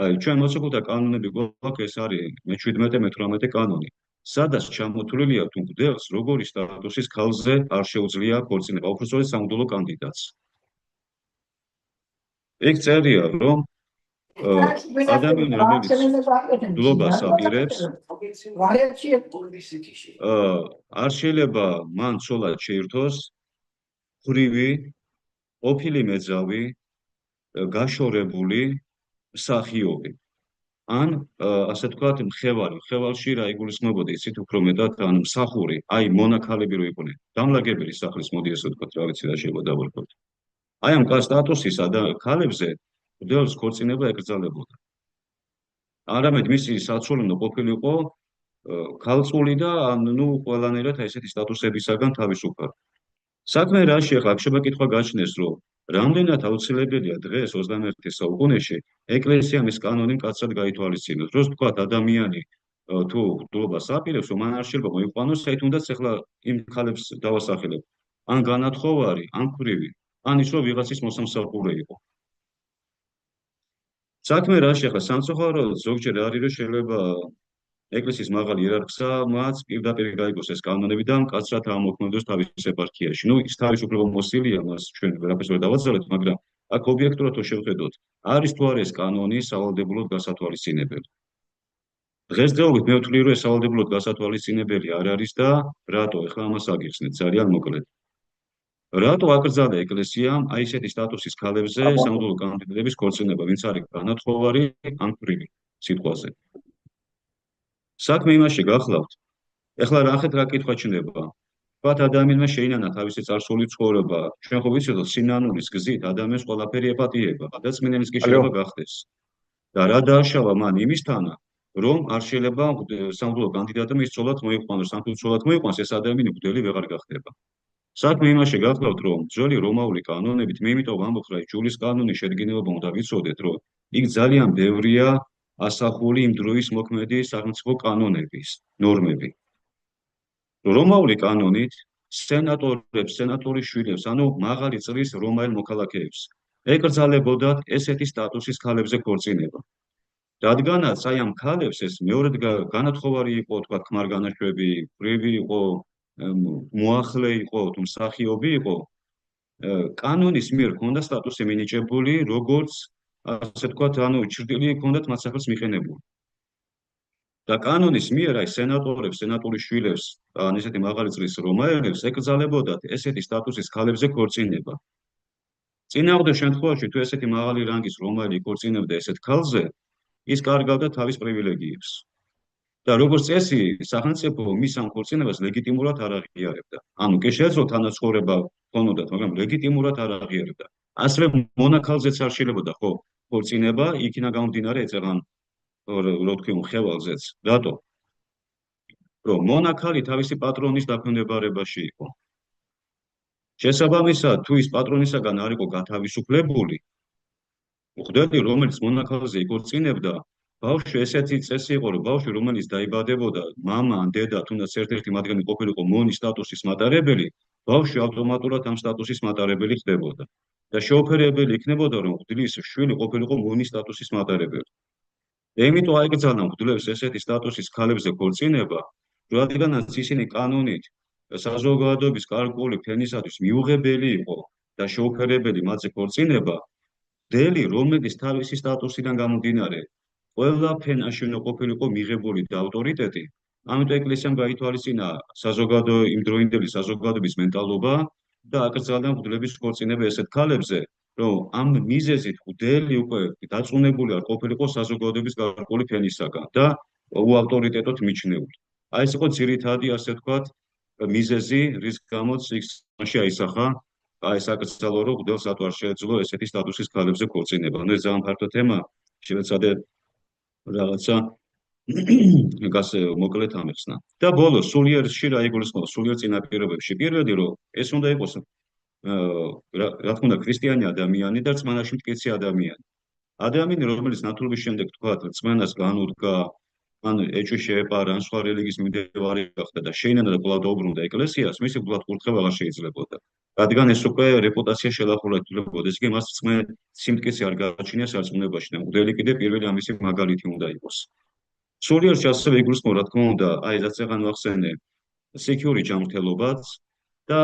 აი ჩვენ მოციქულთა კანონები გვაქვს, ეს არის მე-17-მე-18 კანონი. სადაც ჩამოთვლილია თუ მგდელს როგორი სტატუსის ქალზე არ შეუძლია ქორწინება, უпростоრეს სამუდელო კანდიდატს. იქ წერია, რომ ადამიანი რომელიც მდლობას აპირებს, არ შეიძლება მან ცოლად შეირთოს ხრივი, ყოფილი მეძავი, გაშორებული მსახიობი. ან ასე თქვათ მხევარი. მხევალში რა იგულისხმებოდა იცით უფრო მეტად ან მსახური, აი მონაქალები რო იყვნენ. დამლაგებელი სახლის მოდი ასე ვთქვათ, რა ვიცი რა შეიძლება დავარქოთ. აი ამ სტატუსისა და ქალებზე მდელოს ქორწინება ეკრძალებოდა. არამედ მისი საცოლე უნდა ყოფილიყო ქალწული და ნუ ყველანაირად ესეთი სტატუსებისაგან თავისუფალი. საქმე რაში ახლა შეიძლება კითხვა გაჩნდეს, რომ რამდენად აუცილებელია დღეს 21 საუკუნეში ეკლესია მის კანონი მკაცრად გაითვალისწინოს. დროს თქვა ადამიანი თუ მდლობას აპირებს, რომ მან არ შეიძლება მოიყვანოს, აი თუნდაც ახლა იმ ქალებს დავასახელებ. ან განათხოვარი, ან ქვრივი, ან ის რომ ვიღაცის მოსამსახურე იყო. საქმე რაში ახლა სამწუხაროდ ზოგჯერ არის რომ შეიძლება ეკლესიის მაღალი იერარქიამაც პირდაპირ გაიგოს ეს კანონები და მკაცრად ამოქმედოს თავის ეპარქიაში. ნუ ის თავისუფლება მოსილია მას ჩვენ ვერაფერს ვერ დავაძლევთ, მაგრამ აქ ობიექტურად თუ შევხედოთ, არის თუ არა ეს კანონი სავალდებულოდ გასათვალისწინებელი. დღესდღეობით მე ვთვლი, რომ ეს სავალდებულოდ გასათვალისწინებელი არ არის და რატო? ეხლა ამას აგიხსნით ძალიან მოკლედ. რატო აკრძალა ეკლესიამ აი ესეთი სტატუსის ქალებზე სამღვდელო კანდიდატების ქორწინება, ვინც არის განათხოვარი ან ფრირი სიტყვაზე. საქმე იმაში გახლავთ, ეხლა რა კითხვა ჩნდება. ვთქვათ, ადამიანმა შეინანა თავისი წარსული ცხოვრება, ჩვენ ხო ვიცით, რომ სინანულის გზით ადამიანს ყველაფერი ეპატიება და წმინდანის კი შეიძლება გახდეს. და რა დააშავა მან იმისთანა, რომ არ შეიძლება სამღვდელო კანდიდატმა ის ცოლად მოიყვანოს, ან თუ ცოლად მოიყვანს, ეს ადამიანი მღვდელი ვეღარ გახდება. საქმე იმაში გახლავთ, რომ ძველი რომაული კანონებით, მე იმიტომ ვამბობ, რომ ჯულის კანონის შედგენილობა უნდა ვიცოდეთ, რომ იქ ძალიან ბევრია ასახული იმ დროის მოქმედი სახელმწიფო კანონების ნორმები. რომაული კანონით სენატორებს, სენატორის შვილებს, ანუ მაღალი წრის რომაელ მოქალაქეებს ეკრძალებოდათ ესეთი სტატუსის ქალებზე ქორწინება. რადგანაც აი ამ ქალებს ეს მეორედ განათხოვარი იყო, თქვა ქმარ-განაშვები, ფრირი იყო, მოახლე იყო, თუ მსახიობი იყო, კანონის მიერ ჰქონდა სტატუსი მინიჭებული, როგორც ასე თქვა, ანუ ჩრდილი ჰქონდათ მათ სახელს მიყენებული. და კანონის მიერ აი სენატორებს, სენატორის შვილებს, ან ესეთი მაღალი წრის რომაელებს ეკრძალებოდათ ესეთი სტატუსის ქალებზე ქორწინება. წინააღმდეგ შემთხვევაში თუ ესეთი მაღალი რანგის რომაელი იქორწინებდა ესეთ ქალზე, ის კარგავდა თავის პრივილეგიებს. და როგორც წესი, სახელმწიფო მის ამ ქორწინებას ლეგიტიმურად არ აღიარებდა. ანუ კი შეეძლო თანაცხოვრება ჰქონოდათ, მაგრამ ლეგიტიმურად არ აღიარებდა. ასევე მონაქალზეც არ შეიძლებოდა ხო ქორწინება, იქინა გამომდინარე ეწეღან რო თქვი ხევალზეც. რატო? რომ მონაქალი თავისი პატრონის დაქვემდებარებაში იყო. შესაბამისად, თუ ის პატრონისაგან არ იყო გათავისუფლებული, მღვდელი, რომელიც მონაქალზე იქორწინებდა, ბავშვი ესეთი წესი იყო, რომ ბავშვი, რომელიც დაიბადებოდა, მამა ან დედა, თუნდაც ერთ-ერთი მათგანი ყოფილიყო მონის სტატუსის მატარებელი, ბავშვი ავტომატურად ამ სტატუსის მატარებელი ხდებოდა. და შეუფერებელი იქნებოდა, რომ მღვდლის შვილი ყოფილიყო მონის სტატუსის მატარებელი. იმიტომ აიკრძალა მღვდლებს ესეთი სტატუსის ქალებზე ქორწინება, რადგანაც ისინი კანონით საზოგადოების გარკვეული ფენისათვის მიუღებელი იყო და შეუფერებელი მათზე ქორწინება, მღვდელი, რომელიც თავისი სტატუსიდან გამომდინარე, ყველა ფენაში უნდა ყოფილიყო მიღებული და ავტორიტეტი, ამიტომ ეკლესიამ გაითვალისწინა იმდროინდელი საზოგადოების მენტალობა და აკრძალა მღვდლების ქორწინება ესეთ ქალებზე, რომ ამ მიზეზით მღვდელი უკვე დაწუნებული არ ყოფილიყო საზოგადოების გარკვეული ფენისაგან და უავტორიტეტოდ მიჩნეული. აი ეს იყო ძირითადი, ასე ვთქვათ, მიზეზი, რის გამოც იქში აისახა აი ეს აკრძალვა, რომ მღვდელს რატო არ შეეძლო ესეთი სტატუსის ქალებზე ქორწინება. ანუ ეს ძალიან ფართო თემა, შევეცადე რაღაცა გასე მოკლედ ამეხსნა. და ბოლოს სულიერში რა იგულისხმება სულიერ წინაპირობებში. პირველი რომ ეს უნდა იყოს რა თქმა უნდა ქრისტიანი ადამიანი და რწმენაში მტკიცე ადამიანი. ადამიანი, რომელიც ნათლობის შემდეგ თქვა რწმენას განუდგა, ან ეჭვი შეეპარა, ან სხვა რელიგიის მიმდევარი გახდა და შეინანა და კვლავ დაუბრუნდა ეკლესიას, მისი კვლავ კურთხევა აღარ შეიძლებოდა. რადგან ეს უკვე რეპუტაცია შელახულად ითვლებოდა, ესე იგი მას რწმენა სიმტკიცე არ გააჩნია სარწმუნოებაში და მღვდელი კიდე პირველი ამისი მაგალითი უნდა იყოს. სულიერში ასევე იგულისხმება, რა თქმა უნდა, აი რაც წეგან ვახსენე, სექიური ჯანმრთელობაც და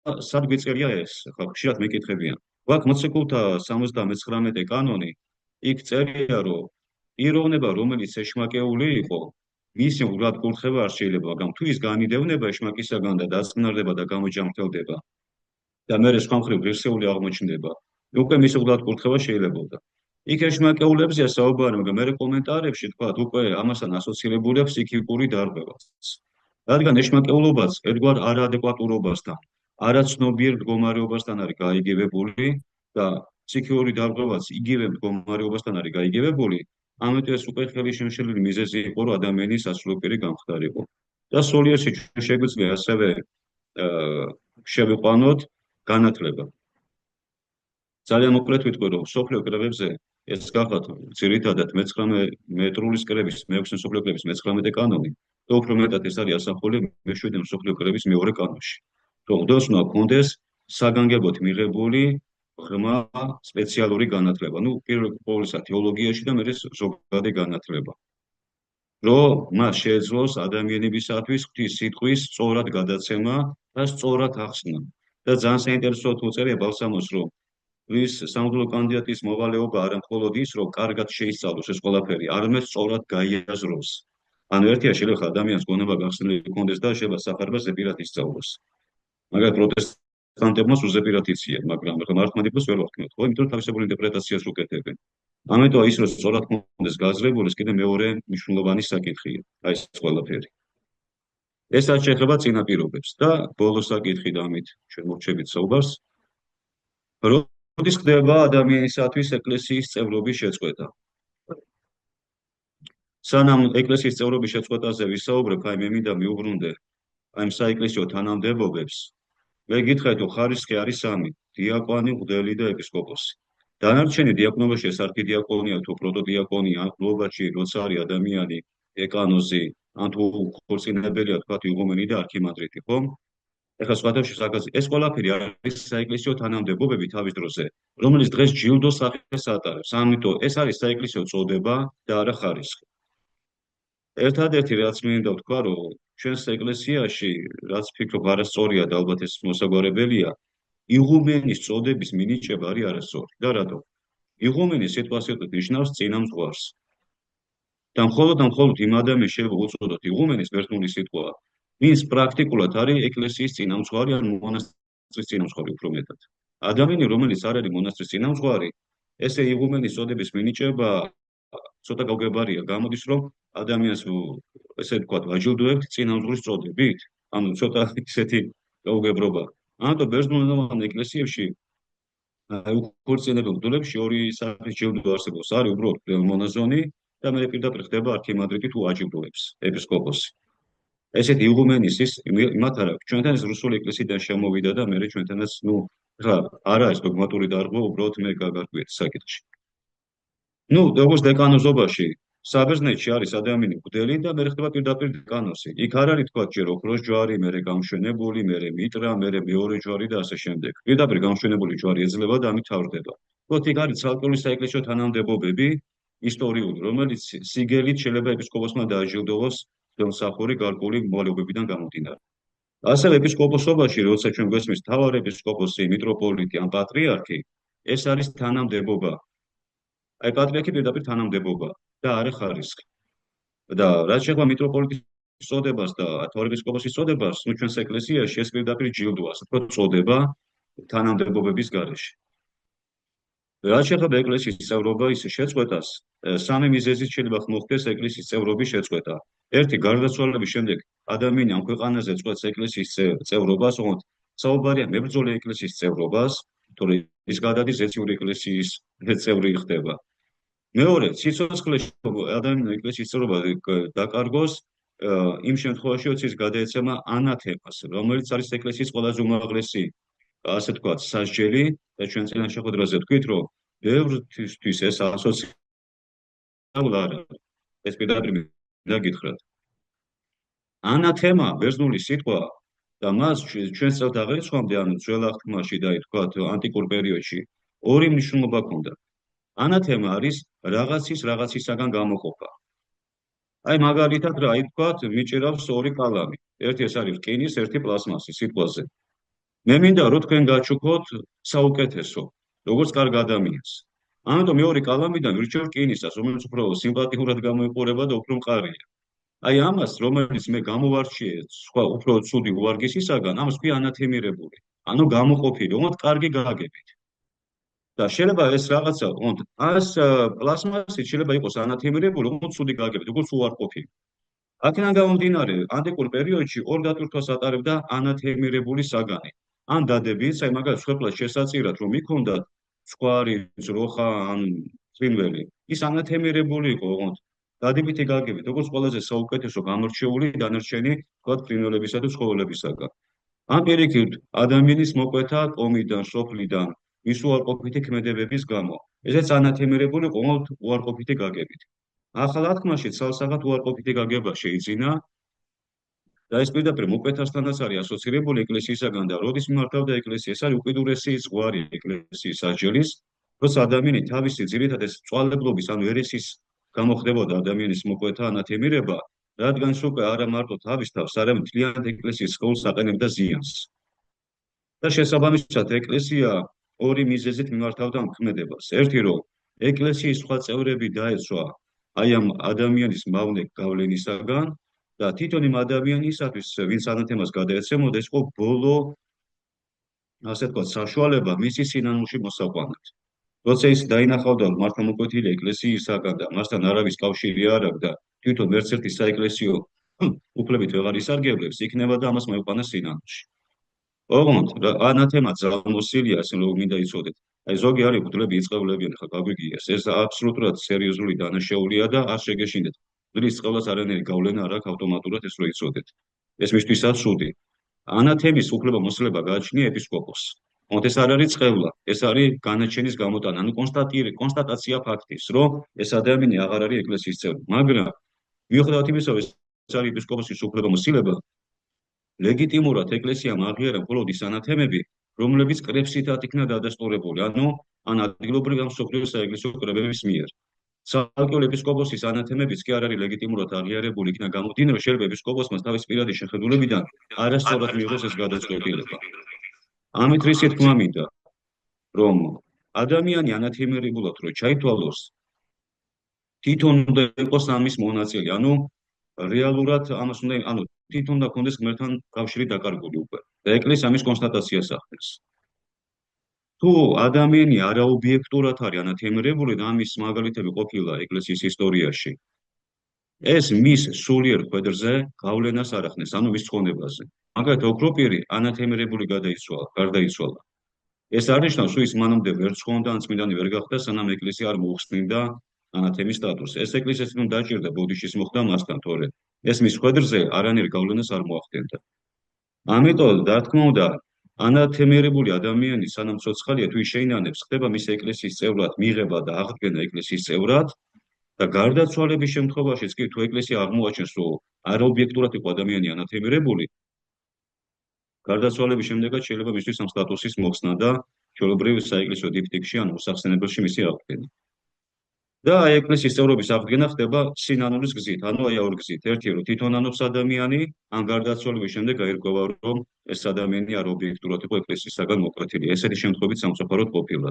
სად გვიწერია ეს? ხა ხშირად მეკითხებიან. გვაქვს მოციქულთა 79 კანონი, იქ წერია, რომ პიროვნება, რომელიც ეშმაკეული იყო, მისი უბრალოდ კურთხევა არ შეიძლება, მაგრამ თუ ის განიდევნება ეშმაკისაგან და დაწნარდება და გამოჯანმრთელდება და მერე სხვა მხრივ ღირსეული აღმოჩნდება, უკვე მისი უბრალოდ კურთხევა შეიძლებოდა. იქ ეშმაკეულებზეა საუბარი, მაგრამ მერე კომენტარებში თქვა, უკვე ამასთან ასოცირებულია ფსიქიკური დარღვევაც. რადგან ეშმაკეულობაც ერთგვარ არაადეკვატურობასთან, არაცნობიერ მდგომარეობასთან არის გაიგივებული და ფსიქიური დარღვევაც იგივე მდგომარეობასთან არის გაიგივებული, ამიტომ ეს უკვე ხელი შემშლელი მიზეზი იყო, რომ ადამიანის საცხოვრებელი გამხდარიყო. და სულიერში შეგვიძლია ასევე შევიყვანოთ განათლება. ძალიან მოკლედ ვიტყვი, რომ სოფლიო კრებებზე ეს გახლავთ ძირითადად მეტრულის კრების, მე-6 სოფლიო კრების მე-19 კანონი და უფრო მეტად ეს არის ასახული მე-7 სოფლიო კრების მეორე კანონში. რომ მღვდელს უნდა ჰქონდეს საგანგებოდ მიღებული ღრმა სპეციალური განათლება, ну, პირველ ყოვლისა თეოლოგიაში და მერე ზოგადი განათლება. რომ მას შეეძლოს ადამიანებისათვის ღვთის სიტყვის სწორად გადაცემა და სწორად ახსნა. და ძალიან საინტერესოა თუ წერია ბალსამოს, რომ რის სამღვდელო კანდიდატის მოვალეობა არა მხოლოდ ის, რომ კარგად შეისწავლოს ეს ყველაფერი, არამედ სწორად გაიაზროს. ანუ ერთია შეიძლება ადამიანს გონება გახსნილი ჰქონდეს და შეიძლება საფარბას ზეპირად ისწავლოს. მაგრამ პროტესტანტებმა უზეპირად იციან, მაგრამ მართლმადიდებლებს ვერ ვახტმევთ, ხო? იმიტომ რომ თავისებურ ინტერპრეტაციას უკეთებენ. ამიტომ ის რომ სწორად ჰქონდეს გააზრებული, ეს კიდე მეორე მნიშვნელოვანი საკითხია, აი ეს ყველაფერი. ეს რაც შეეხება წინაპირობებს და ბოლო საკითხი და ამით ჩვენ მოვჩებით საუბარს. როდის ხდება ადამიანისათვის ეკლესიის წევრობის შეწყვეტა? სანამ ეკლესიის წევრობის შეწყვეტაზე ვისაუბრებ, აი მე მინდა მიუბრუნდე აი საეკლესიო თანამდებობებს. მე გითხრათ, რომ ხარისხი არის სამი: დიაკვანი, მღვდელი და ეპისკოპოსი. დანარჩენი დიაკვნობაში ეს არქიდიაკონია თუ პროტოდიაკონია, ამ გლობალში როცა არის ადამიანი ეკანოზი, ან თუ ქორწინებელია თქვათ იღუმენი და არქიმანდრიტი, ხო? ეხლა სხვადასხვა საკითხი ეს ყველაფერი არის საეკლესიო თანამდებობები თავის დროზე, რომელიც დღეს ჯილდოს სახეს ატარებს. ამიტომ ეს არის საეკლესიო წოდება და არა ხარისხი. ერთადერთი რაც მინდა ვთქვა, რომ ჩვენს ეკლესიაში, რაც ფიქრობ არასწორია და ალბათ ეს მოსაგვარებელია, იღუმენის წოდების მინიჭება არის არასწორი. და რატო? იღუმენი სიტყვასიტყვით ნიშნავს წინამძღვარს. და მხოლოდ იმ ადამიანს შეიძლება უწოდოთ იღუმენის ბერძნული სიტყვა, ვინც პრაქტიკულად არის ეკლესიის წინამძღვარი ან მონასტრის წინამძღვარი უფრო მეტად. ადამიანი, რომელიც არ არის მონასტრის წინამძღვარი, ესე იღუმენის წოდების მინიჭება ცოტა გაუგებარია. გამოდის, რომ ადამიანს ესე ვთქვათ, ვაჯილდოებთ წინამძღვრის წოდებით, ანუ ცოტა ისეთი გაუგებრობა. ამიტომ ბერძნულენოვან ეკლესიებში უქორწინებელ მღვდლებში ორი სახის ჯილდო არსებობს. არის უბრალოდ მონაზონი და მე პირდაპირ ხდება არქიმანდრიტი თუ აჯილდოებს ეპისკოპოსი. ესეთი იღუმენის ის იმათ არა, ჩვენთან ეს რუსული ეკლესიიდან შემოვიდა და მე ჩვენთანაც, ხა არა ეს დოგმატური დარღვევა, უბრალოდ მე გაგარკვიეთ საკითხში. როგორც დეკანოზობაში, საბერძნეთში არის ადამიანი მღვდელი და მე ხდება პირდაპირ დეკანოზი. იქ არ არის თქვა ჯერ ოქროს ჯვარი, მერე გამშვენებული, მერე მიტრა, მერე მეორე ჯვარი და ასე შემდეგ. პირდაპირ გამშვენებული ჯვარი ეძლევა და ამით თავრდება. იქ არის ცალკეული საეკლესიო თანამდებობები ისტორიული, რომელიც სიგელით შეიძლება ეპისკოპოსმა დააჯილდოვოს მსახური გარკვეული მოვალეობებიდან გამომდინარე. ასევე ეპისკოპოსობაში, როცა ჩვენ გვესმის მთავარ ეპისკოპოსი, მიტროპოლიტი ან პატრიარქი, ეს არის თანამდებობა. აი პატრიარქი პირდაპირ თანამდებობა და არა ხარისხი. და რაც შეეხება მიტროპოლიტის წოდებას და მთავარ ეპისკოპოსის წოდებას, ჩვენს ეკლესიაში ეს პირდაპირ ჯილდოა, ასე ვთქვათ, წოდება თანამდებობების გარეშე. რაც შეეხება ეკლესიის წევრობა, ის შეწყვეტას, სამი მიზეზით შეიძლება მოხდეს ეკლესიის წევრობის შეწყვეტა. ერთი, გარდაცვალების შემდეგ ადამიანი ამ ქვეყანაზე წყვეტს ეკლესიის წევრობას, ოღონდ საუბარია მებრძოლი ეკლესიის წევრობას, თორე ის გადადის ეციური ეკლესიის წევრი ხდება. მეორე, სიცოცხლეში ადამიანმა ეკლესიის წევრობა დაკარგოს, იმ შემთხვევაში, როცა ის გადაეცემა ანათემას, რომელიც არის ეკლესიის ყველაზე უმაღლესი, ასე ვთქვათ, სასჯელი და ჩვენ წინა შეხვედრაზე ვთქვით, რომ ბევრთვის ეს ასოციირება არა. ეს პირდაპირ მინდა გითხრათ. ანათემა ბერძნული სიტყვა და მას ჩვენ წელთ აღერიცხვამდე, ანუ ძველ აღთქმაში და ვთქვათ ანტიკურ პერიოდში ორი მნიშვნელობა ჰქონდა. ანათემა არის რაღაცისაგან გამოყოფა. აი მაგალითად რა ვთქვათ, მიჭირავს ორი კალამი. ერთი ეს არის რკინის, ერთი პლასმასის სიტყვაზე. მე მინდა რომ თქვენ გაჩუქოთ საუკეთესო, როგორც კარგ ადამიანს. ამიტომ მეორე კალამიდან ვირჩევ რკინისას, რომელიც უფრო სიმპათიურად გამოიყურება და უფრო მყარია. აი ამას, რომელიც მე გამოვარჩიე სხვა უფრო ცუდი უვარგისისაგან, ამას ქვია ანათემირებული. ანუ გამოყოფილი, ოღონდ კარგი გაგებით. და შეიძლება ეს რაღაცა, ოღონდ პლასმასით შეიძლება იყოს ანათემირებული, ოღონდ ცუდი გაგებით, როგორც უარყოფილი. აქედან გამომდინარე, ანტიკურ პერიოდში ორ დატვირთვას ატარებდა ანათემირებული საგანი. ან დადებიც, აი მაგალითად სხვაყლას შესაწირად რომ იქონდათ სხვარი ძროხა ან წვინველი, ის ანათემირებული იყო, ოღონდ დადებითი გაგებით, როგორც ყველაზე საუკეთესო გამორჩეული დანარჩენი თქვათ ფრინველებისა თუ ცხოველებისაგან. ამ პირიქით ადამიანის მოკვეთა კომიდან, სოფლიდან, ის უარყოფითი ქმედებების გამო. ესეც ანათემირებული ყოველ უარყოფითი გაგებით. ახალ აღთქმაში ცალსახად უარყოფითი გაგება შეიძინა და ეს პირდაპირ მოკვეთასთანაც არის ასოცირებული ეკლესიისაგან და როდის მიმართავდა ეკლესია, ეს არის უკიდურესი ზღვარი ეკლესიის სასჯელის, როცა ადამიანი თავისი ძირითადად წვალებლობის ანუ ერესის გამო ხდებოდა ადამიანის მოკვეთა ანათემირება, რადგან ის უკვე არა მარტო თავის თავს, არამედ მთლიანად ეკლესიის სხეულს აყენებდა ზიანს. და შესაბამისად ეკლესია ორი მიზეზით მიმართავდა ამ ქმედებას. ერთი, რომ ეკლესიის სხვა წევრები დაეცვა აი ამ ადამიანის მავნე გავლენისაგან და თვითონ იმ ადამიანისათვის, ვინც ანათემას გადაეცემოდა, ეს იყო ბოლო, ასე თქვა, საშუალება მისი სინანულში მოსაყვანად. როცა ის დაინახავდა მართლმოკვეთილი ეკლესიისაგან და მასთან არავის კავშირი არ აქვს და თვითონ ერთ ერთი საეკლესიო უფლებით ვეღარ ისარგებლებს, იქნება და ამას მოიყვანა სინანულში. ოღონდ ანათემა ძალმოსილია, ასე რომ მინდა იცოდეთ. აი ზოგი არის უფლები იწყებლებიან, ხა გაგვიგიას. ეს აბსოლუტურად სერიოზული დანაშაულია და არ შეგეშინდეთ. დღის წყევლას არანაირი გავლენა არ აქვს ავტომატურად ეს რო იცოდეთ. ეს მისთვისაც ცუდი. ანათემის უფლება მოსლება გააჩნია ეპისკოპოსს. თუმცა ეს არ არის წყევლა, ეს არის განაჩენის გამოტანა, ანუ კონსტატაცია ფაქტის, რომ ეს ადამიანი აღარ არის ეკლესიის წევრი. მაგრამ მიუხედავად იმისა, რომ ეს არის ეპისკოპოსის უფლება მოსილება, ლეგიტიმურად ეკლესიამ აღიარა მხოლოდ ის ანათემები, რომლებიც კრებსითაც იქნა დადასტურებული, ანუ ან ადგილობრივი ან მსოფლიო საეკლესიო კრებების მიერ. ცალკეული ეპისკოპოსის ანათემებიც კი არ არის ლეგიტიმურად აღიარებული, იქნა გამომდინარე, შეიძლება ეპისკოპოსმა თავის პირადი შეხედულებიდან არასწორად მიიღოს ეს გადაწყვეტილება. ამით რისი თქმა მინდა, რომ ადამიანი ანათემებულად რო ჩაითვალოს, თვითონ უნდა იყოს ამის მონაწილე, ანუ რეალურად ამას უნდა, ანუ თვითონ და კონდეს ღმერთთან კავშირი დაკარგული უკვე. და ეკლესია ამის კონსტატაციას ახდენს. თუ ადამიანი არაობიექტურად არის ანათემერებული და ამის მაგალითები ყოფილა ეკლესიის ისტორიაში, ეს მის სულიერ ხვედრზე გავლენას არ ახდენს, ანუ მის ცხოვრებაზე. მაგალითად, ოქროპირი ანათემერებული გარდაიცვალა. ეს არნიშნავს, რომ ის მანამდე ვერ ცხოვრობდა, ან წმინდანი ვერ გახდა, სანამ ეკლესია არ მოუხსნიდა ანათემის სტატუსს. ეს ეკლესიას თვითონ დაჭირდა ბოდიშის მოხდა მასთან, თორე ეს მის ხვედრზე არანაირ გავლენას არ მოახდენდა. ამიტომ, რა თქმა უნდა, ანათემერებული ადამიანი სანამ ცოცხალია, თუ ის შეინანებს, ხდება მის ეკლესიის წევრად მიღება და აღდგენა ეკლესიის წევრად და გარდაცვალების შემთხვევაშიც კი თუ ეკლესია აღმოაჩენს, რომ არაობიექტურად იყო ადამიანი ანათემერებული, გარდაცვალების შემდეგაც შეიძლება მისთვის ამ სტატუსის მოხსნა და ჩვეულებრივ საეკლესიო დიფტიქში ან უსახსენებელში მისი აღდგენა. და აი ეკლესიის წევრობის აღდგენა ხდება სინანულის გზით, ანუ აი ორ გზით. ერთი, რომ თვითონ ანობს ადამიანი, ან გარდაცვალების შემდეგ გაირკვევა, რომ ეს ადამიანი არაობიექტურად იყო ეკლესიისაგან მოკვეთილი. ესეთი შემთხვევით სამწუხაროდ ყოფილა.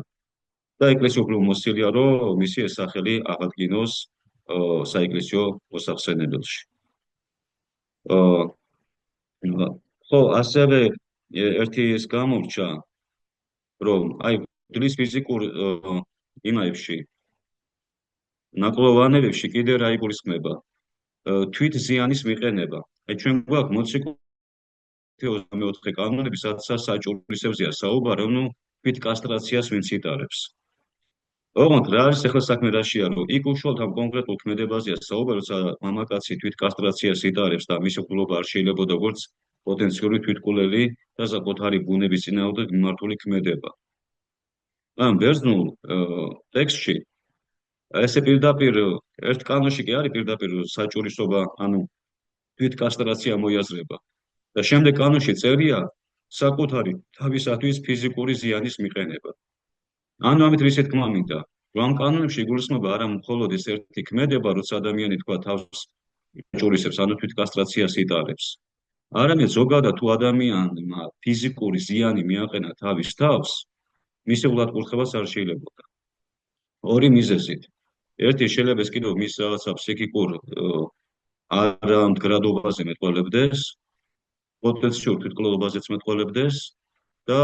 და ეკლესია უფრო მოსილია, რომ მისი ეს სახელი აღადგინოს საეკლესიო უსახსენებელში. ხო, ასევე ერთი ის გამორჩა, რომ აი დილის ფიზიკურ იმაებში ნაკლოვანებებში კიდე რა იგულისხმება? თვით ზიანის მიყენება. აი ჩვენ გვაქვს მოციქული 24 კანონები, სადაც საჭურისებზეა საუბარი, ანუ თვით კასტრაციას ვინც იტარებს. ოღონდ რა არის ახლა საქმე რაშია, რომ იქ უშუალოდ ამ კონკრეტულ ქმედებაზეა საუბარი, როცა მამაკაცი თვით კასტრაციას იტარებს და მისი ყრობა არ შეიძლება როგორც პოტენციური თვითკვლელი და საკუთარი ბუნების წინააღმდეგ მიმართული ქმედება. ამ ბერძნულ ტექსტში ესე პირდაპირ ერთ კანონში კი არის პირდაპირ საჭურისობა, ანუ თვით კასტრაცია მოიაზრება. და შემდეგ კანონში წერია საკუთარი თავისათვის ფიზიკური ზიანის მიყენება. ანუ ამით რისი თქმა მინდა, რომ ამ კანონებში იგულისხმება არა მხოლოდ ეს ერთი ქმედება, როცა ადამიანი თქვა თავს საჭურისებს, ანუ თვით კასტრაციას იტარებს. არამედ ზოგადად თუ ადამიანმა ფიზიკური ზიანი მიაყენა თავის თავს, მისი ურთიერთკურთხევას არ შეიძლებოდა. ორი მიზეზით. ერთი შეიძლება ეს კიდევ მის რაღაცა ფსიქიკურ არამდგრადობაზე მეტყველებდეს, პოტენციურ თვითკვლელობაზეც მეტყველებდეს და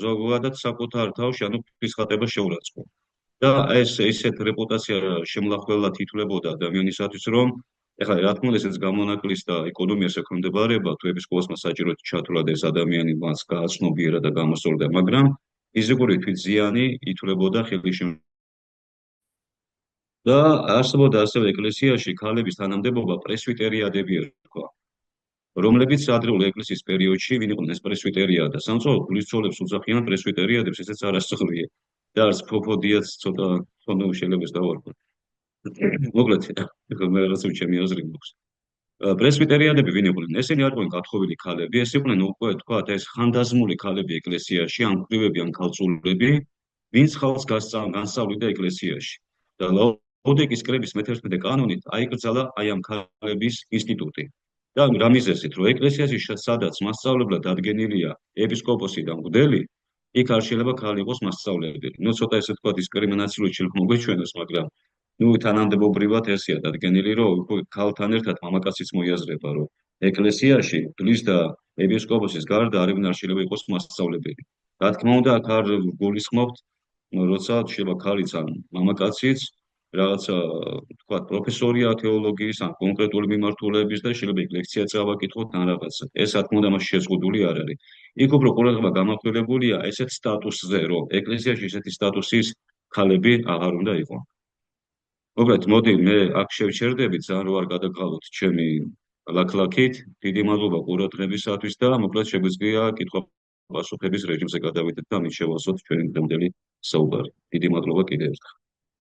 ზოგადად საკუთარ თავში, ანუ ფისხატება შეურაცხო. და ეს ისეთ რეპუტაცია შემლახველად ითვლებოდა ადამიანისათვის, რომ ეხლა რა თქმა უნდა ესეც გამონაკლის და ეკონომიას ექვემდებარება, თუ ეპისკოპოსმა საჭიროდ ჩათვლა და ეს ადამიანი მას გააცნობიერა და გამოსწორდა, მაგრამ ფიზიკური თვითზიანი ითვლებოდა ხელის და არსებობდა ასევე ეკლესიაში ქალების თანამდებობა პრესვიტერიადები ერქვა, რომლებიც ადრეული ეკლესიის პერიოდში ვინ იყვნენ ეს პრესვიტერიადა და სამწუხაროდ გულისწოლებს უძახიან პრესვიტერიადებს, ესეც არასწორია და არც პროფოდიაც ცოტა შეიძლება ეს დავარქვა. მოკლედ, მე რაღაც ჩემი აზრი მაქვს. პრესვიტერიადები ვინ იყვნენ? ესენი არ იყვნენ გათხოვილი ქალები, ეს იყვნენ უკვე თქვათ ეს ხანდაზმული ქალები ეკლესიაში, ან მკვრივები, ან ქალწულები, ვინც ხალხს განსწავლიდა ეკლესიაში. და ლაოდიკის კრების მე-11 კანონით აიკრძალა აი ამ ქალების ინსტიტუტი. და რა მიზეზით, რომ ეკლესიაში სადაც მასწავლებლად დადგენილია ეპისკოპოსი და მღვდელი, იქ არ შეიძლება ქალი იყოს მასწავლებელი. ნუ ცოტა ესე თქვა დისკრიმინაციულად შეიძლება მოგვეჩვენოს, მაგრამ ნუ თანამდებობრივად ესია დადგენილი, რომ ქალთან ერთად მამაკაციც მოიაზრება, რომ ეკლესიაში დლის და ეპისკოპოსის გარდა არავინ არ შეიძლება იყოს მასწავლებელი. რა თქმა უნდა, აქ არ გულისხმობთ, როცა შეიძლება ქალიც ან მამაკაციც რაღაცა თქვა პროფესორია თეოლოგიის ან კონკრეტული მიმართულების და შეიძლება იქ ლექცია წავაკითხოთ ან რაღაცა. ეს რა თქმა უნდა მასში შეზღუდული არ არის. იქ უფრო ყურადღება გამახვილებულია ესეთ სტატუსზე, რომ ეკლესიაში ესეთი სტატუსის ქალები აღარ უნდა იყოს. მოკლედ, მოდი მე აქ შევჩერდებით, ძალიან რო არ გადაგყავოთ ჩემი ლაქლაქით. დიდი მადლობა ყურადღებისათვის და მოკლედ შეგვიძლია კითხვა-პასუხების რეჟიმზე გადავიდეთ და მით შევასოთ ჩვენი დღევანდელი საუბარი. დიდი მადლობა კიდევ ერთხელ.